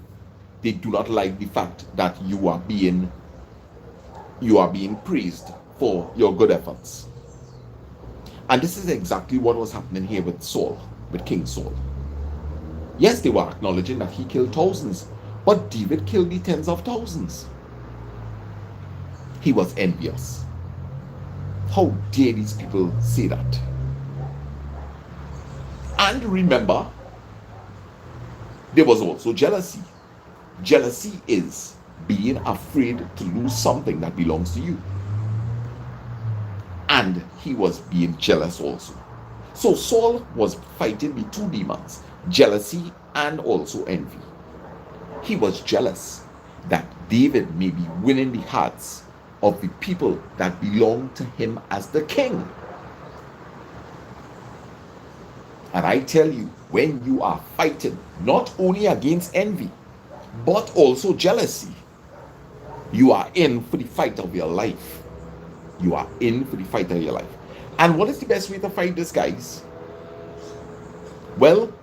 S1: do not like the fact that you are being praised for your good efforts. And this is exactly what was happening here with Saul, with King Saul. Yes, they were acknowledging that he killed thousands, but David killed the tens of thousands. He was envious. How dare these people say that? And remember, there was also jealousy. Jealousy is being afraid to lose something that belongs to you. And he was being jealous also. So Saul was fighting the two demons, jealousy and also envy. He was jealous that David may be winning the hearts of the people that belong to him as the king. And I tell you, when you are fighting not only against envy, but also jealousy, you are in for the fight of your life. You are in for the fight of your life. And what is the best way to fight this, guys? Well,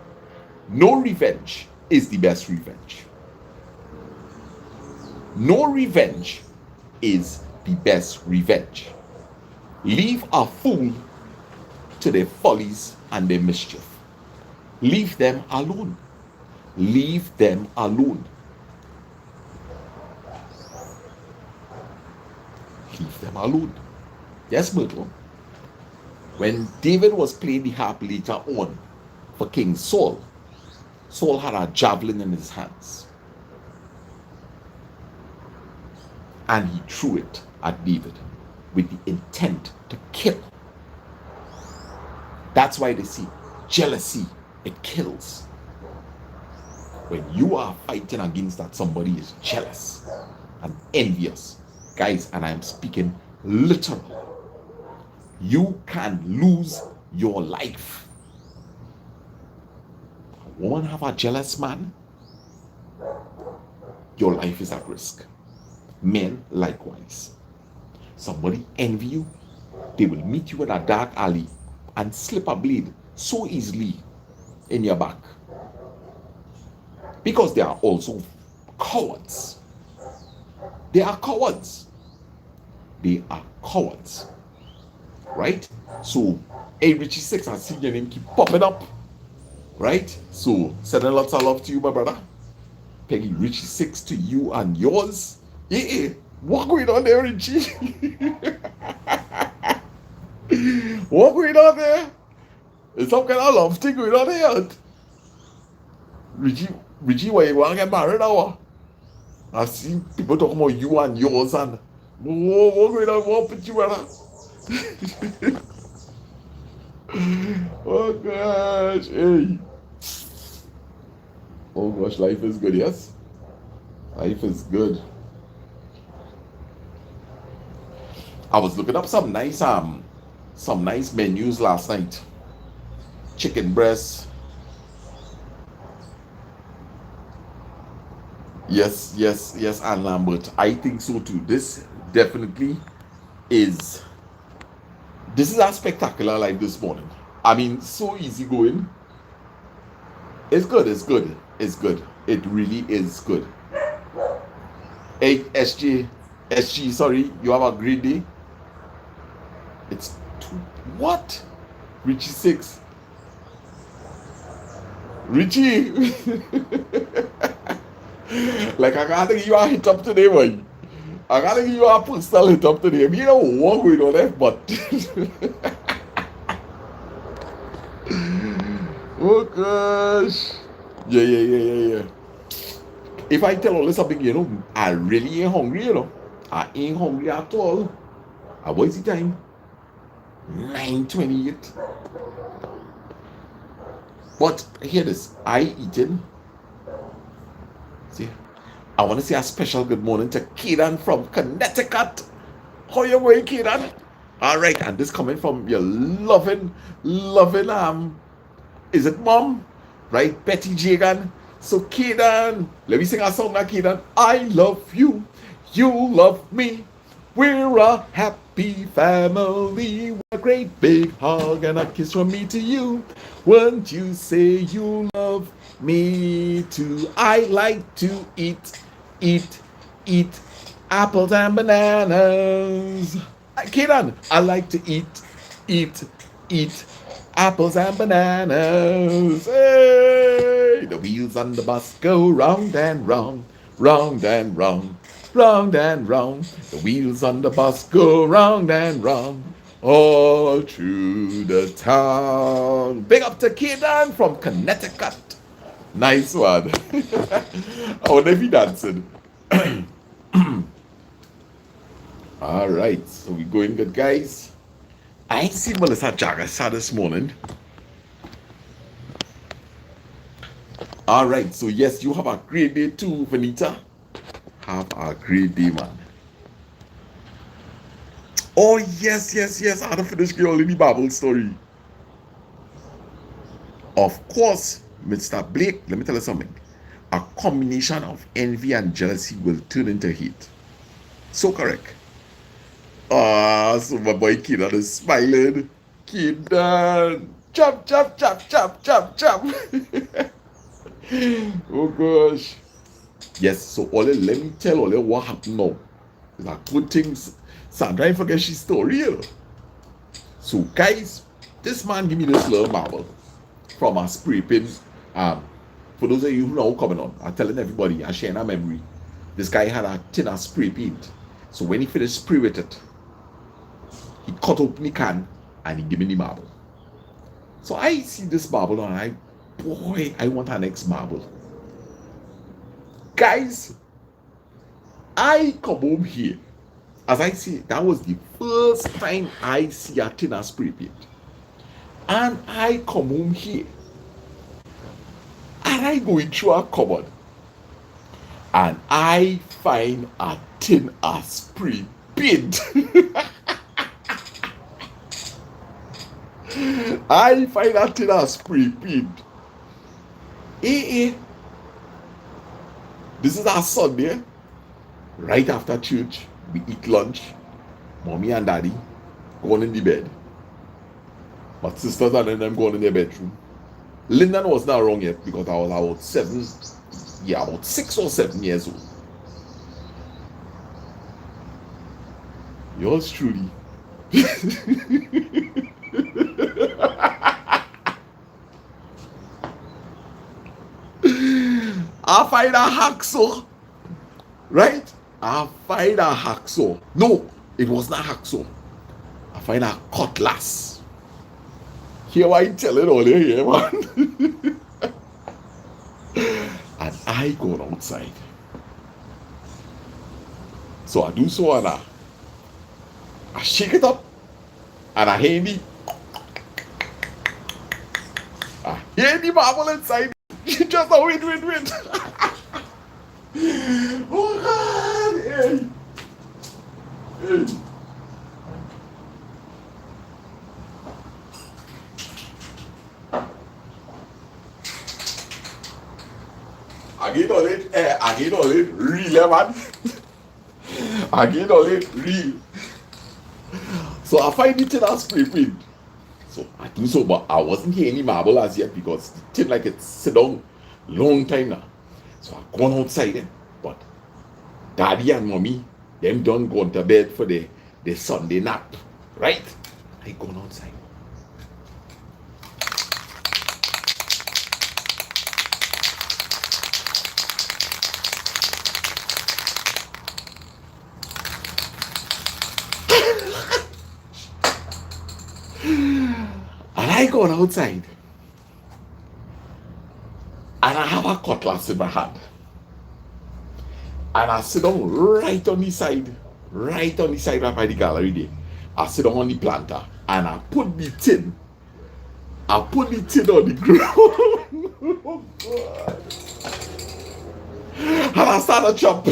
S1: no revenge is the best revenge. No revenge is the best revenge. Leave a fool to their follies and their mischief. Leave them alone. Leave them alone. Leave them alone. Yes, Myrtle. When David was playing the harp later on for King Saul, Saul had a javelin in his hands. And he threw it at David with the intent to kill. That's why they say jealousy, it kills. When you are fighting against that, somebody is jealous and envious. Guys, and I'm speaking literal. You can lose your life. A woman have a jealous man, your life is at risk. Men likewise. Somebody envy you, they will meet you in a dark alley and slip a blade so easily in your back. Because they are also cowards. They are cowards. They are cowards. right? So, hey, Richie Six, I see your name keep popping up, right? So, sending lots of love to you, my brother. Peggy, Richie Six to you and yours. Yeah, what going on there, Richie? What going on there? It's some kind of love thing going on here. Richie, Richie, why you want to get married now? I've seen people talking about you and yours and what going on? What put you, brother? Oh gosh, hey. Oh gosh, life is good, yes? Life is good. I was looking up some nice menus last night. Chicken breast. Yes, yes, yes, and Lambert. I think so too. Definitely is this is a spectacular life this morning. I mean, so easy going. It's good, it's good, it's good. It really is good. Hey, SG, sorry, you have a great day. It's two, what? Richie Six. Richie! Like, I gotta give you a hit up today, boy. I gotta give you a personal hit up today. You know what going on there, but. Oh gosh. Yeah. If I tell all this something, I really ain't hungry. I ain't hungry at all. What is the time? 9:28. But hear this. I eaten. See, I want to say a special good morning to Keelan from Connecticut. How you going, Keelan? All right, and this coming from your loving, is it mom? Right, Betty Jagan. So Keelan, let me sing a song now, Keelan. I love you, you love me. We're a happy family. A great big hug and a kiss from me to you. Won't you say you love me too? I like to eat, eat apples and bananas. Keelan, I like to eat apples and bananas. Hey! The wheels on the bus go round and round, round and round, round and round. The wheels on the bus go round and round, all through the town. Big up to Keelan from Connecticut. Nice one. I wonder if he dancing. All right, so we going good, guys. I ain't seen Melissa Jagasa this morning. All right, so yes, you have a great day too, Vanita. Have a great day, man. Oh, yes. I had to finish the already Bible story. Of course, Mr. Blake, let me tell you something. A combination of envy and jealousy will turn into hate. So correct. Ah, so my boy Keenan is smiling. Keenan, chop. Oh gosh. Yes, so Ole, let me tell Ole what happened now. It's a good thing Sandra ain't forget she's story. So guys, this man give me this little marble from a spray paint. For those of you who know coming on, I'm telling everybody, I'm sharing a memory. This guy had a tin of spray paint. So when he finished spray with it, he cut open the can and he gave me the marble. So I see this marble and I want an next marble. Guys, I come home here. As I see, that was the first time I see a tin of spray paint. And I come home here. And I go into a cupboard. And I find a tin of spray paint. I find a tin of spray paint. This is our Sunday. Right after church, we eat lunch. Mommy and daddy going in the bed. My sisters and them going in their bedroom. Lyndon was not wrong yet because I was about 6 or 7 years old. Yours truly I find a hacksaw, right? I find a hacksaw. No, it was not hacksaw. I find a cutlass. Here I tell it all here, man. And I go outside. So I do so and I shake it up and I hear the marble inside. Just a wait. Oh God, hey. Hey. I get all it real, man. I get all it real. So I find it in a spray paint. So I do so, but I wasn't hearing any marble as yet because the thing like it sit down long time now. So I gone outside then. But daddy and mommy, them done gone to bed for the Sunday nap. Right? I gone outside. And I gone outside. And I have a cutlass in my hand. And I sit down right on the side right by the gallery there. I sit down on the planter and I put the tin on the ground. Oh God. And I start to chop,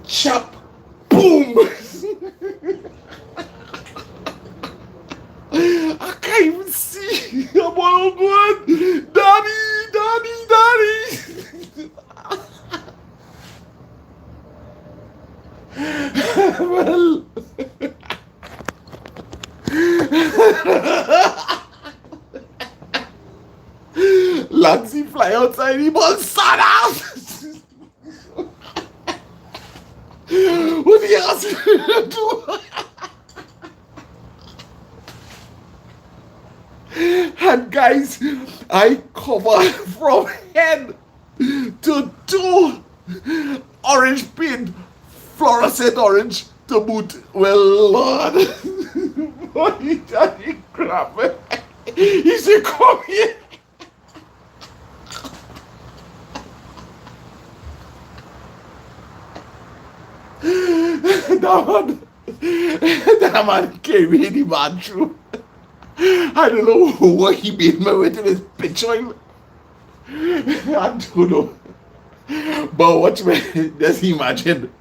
S1: chop, boom. I can't even see. I'm all good. Daddy. Well, Lansy fly outside the ball, son out. What the hell is he do? And guys, I cover from head to toe orange paint, fluorescent orange to boot. Well, Lord, boy, daddy crap. He said, come here. That man carried the man through. I don't know what he made me with in his picture. I don't know. But watch me, just imagine.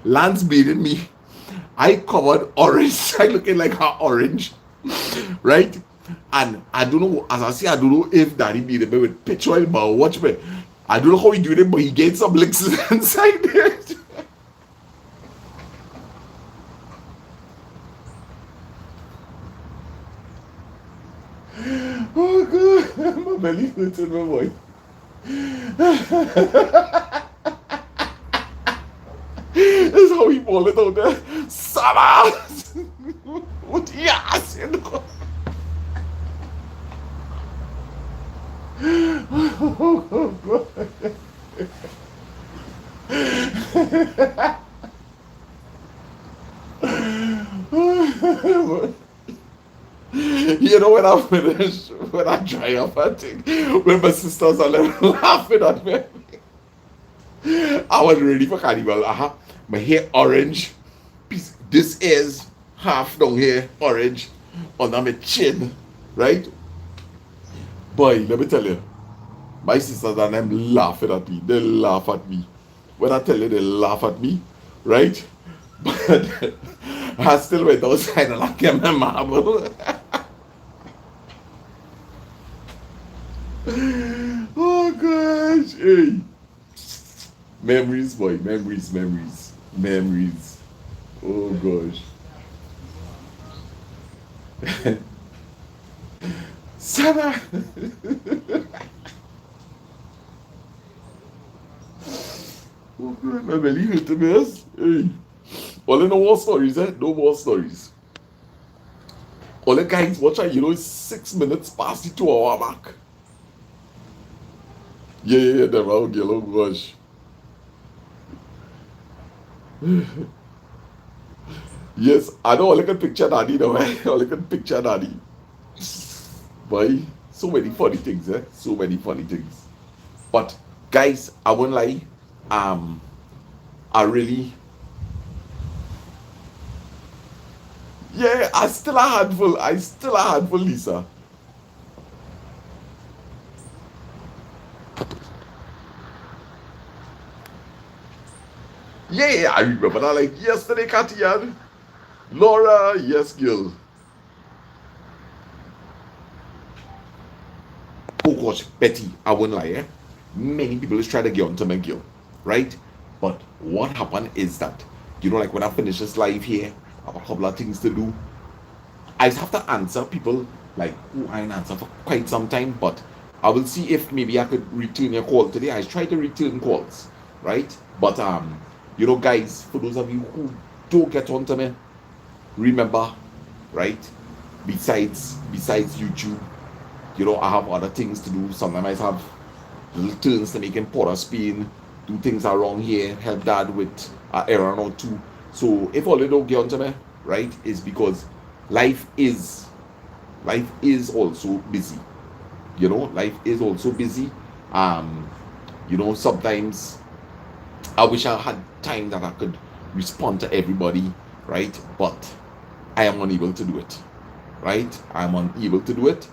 S1: Lance beating me. I covered orange. I looking like an orange. Right? And I don't know, as I say, I don't know if daddy beat me with pitch oil, but watch me. I don't know how he do it, but he gets some licks inside it. Oh God, my belly hurts in my voice. That's how he ball it out there. Summer! What the ass, you know? Oh God. You know when I finish, when I dry up, I think when my sisters are laughing at me, I was ready for carnival. My hair orange. This is half down here orange under my chin, right? Boy, let me tell you, my sisters and them laughing at me. They laugh at me. When I tell you they laugh at me, right? But I still went outside and I get my marble. Oh gosh, hey. Memories, boy, memories. Oh gosh. Sarah. Oh, God, my belly hurt me. Yes. Hey. Well, no more stories, eh? No more stories. All the guys, watch out, it's 6 minutes past the 2 hour mark. Yeah, the round yellow brush. Yes, I know all I can picture Daddy now, eh? All I can picture Daddy. Boy, so many funny things, eh? So many funny things. But guys, I won't lie. Um, I really, yeah, I still a handful. I still a handful, Lisa. Yeah, I remember that like yesterday, Katian. Laura, yes, girl. Oh gosh, Betty, I won't lie, eh? Many people is trying to get onto my girl, right? But what happened is that, like when I finish this live here, I have a couple of things to do. I just have to answer people like who I ain't answer for quite some time, but I will see if maybe I could return your call today. I try to return calls, right? But guys, for those of you who don't get onto me, remember, right? Besides YouTube, I have other things to do. Sometimes I have little turns to make in Port of Spain, do things around here, help dad with an errand or two. So if all they don't get onto me, right, is because life is life is also busy. Life is also busy. Um, sometimes I wish I had time that I could respond to everybody, right? But I am unable to do it. Right? I'm unable to do it,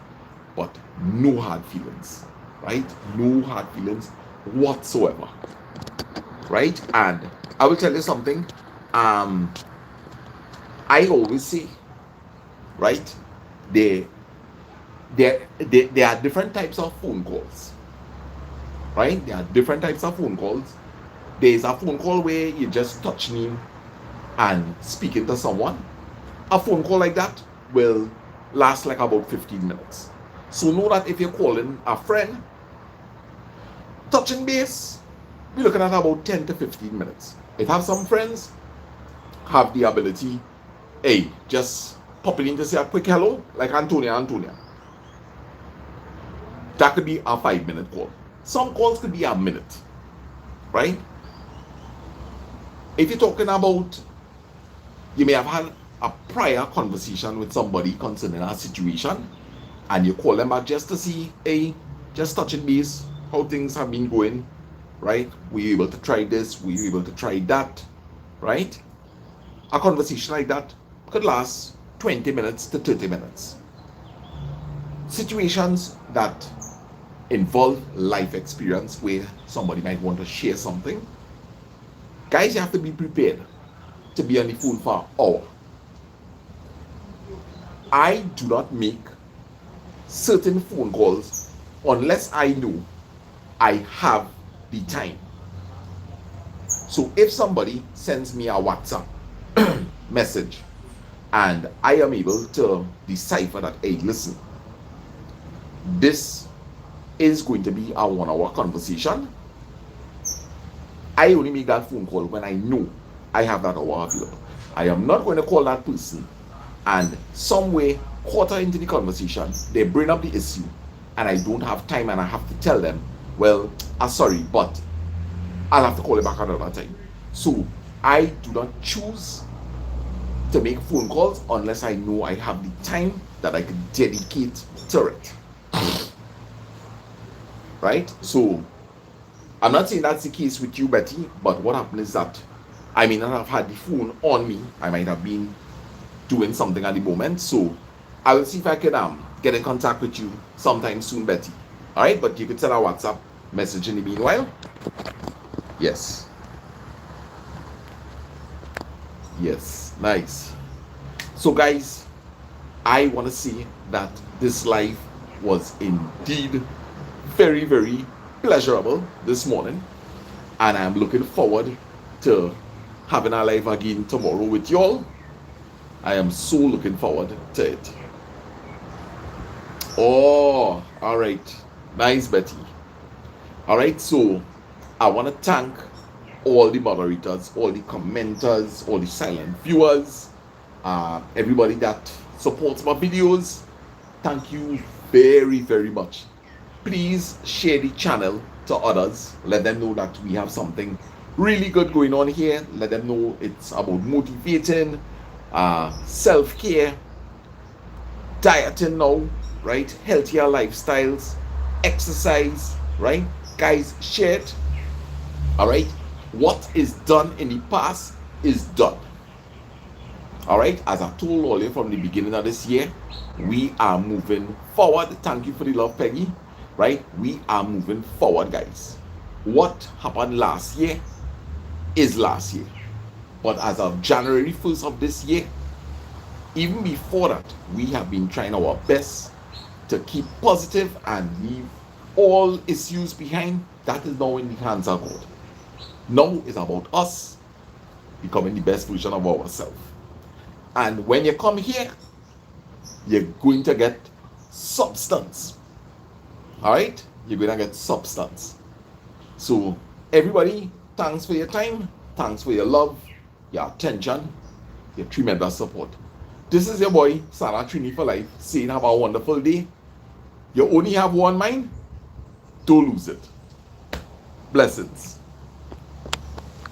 S1: but no hard feelings, right? No hard feelings whatsoever, right? And I will tell you something. Um, I always say, right? There, there are different types of phone calls, right? There are different types of phone calls. There's a phone call where you just touch me and speaking to someone. A phone call like that will last like about 15 minutes. So know that if you're calling a friend, touching base, we're looking at about 10 to 15 minutes. If I have some friends have the ability, hey, just popping in to say a quick hello, like Antonia. That could be a 5 minute call. Some calls could be a minute, right? If you're talking about, you may have had a prior conversation with somebody concerning a situation, and you call them back just to see, hey, just touching base, how things have been going, right? Were you able to try this? Were you able to try that? Right? A conversation like that could last 20 minutes to 30 minutes. Situations that involve life experience where somebody might want to share something, guys, you have to be prepared to be on the phone for an hour. I do not make certain phone calls unless I know I have the time. So if somebody sends me a WhatsApp message and I am able to decipher that, hey, listen, this is going to be a 1 hour conversation, I only make that phone call when I know I have that hour available. I am not going to call that person and somewhere quarter into the conversation they bring up the issue and I don't have time and I have to tell them, well, I'm sorry, but I'll have to call it back another time. So I do not choose to make phone calls unless I know I have the time that I can dedicate to it. Right? So I'm not saying that's the case with you, Betty, but what happened is that I may not have had the phone on me. I might have been doing something at the moment. So I will see if I can get in contact with you sometime soon, Betty. All right, but you could send a WhatsApp message in the meanwhile. Yes. Yes, nice. So guys, I want to say that this live was indeed very, very pleasurable this morning, and I'm looking forward to having a live again tomorrow with y'all. I am so looking forward to it. Oh, all right. Nice, Betty. All right, so I want to thank all the moderators, all the commenters, all the silent viewers, everybody that supports my videos. Thank you very, very much. Please share the channel to others. Let them know that we have something really good going on here. Let them know it's about motivating, self-care, dieting now, right? Healthier lifestyles, exercise, right? Guys, share it. All right. What is done in the past is done. All right. As I told all you from the beginning of this year, we are moving forward. Thank you for the love, Peggy. Right? We are moving forward, guys. What happened last year is last year. But as of January 1st of this year, even before that, we have been trying our best to keep positive and leave all issues behind. That is now in the hands of God. Now it's about us becoming the best version of ourselves. And when you come here, you're going to get substance. All right? You're going to get substance. So, everybody, thanks for your time. Thanks for your love, your attention, your tremendous support. This is your boy, Sarah Trini for Life, saying have a wonderful day. You only have one mind. Don't lose it. Blessings.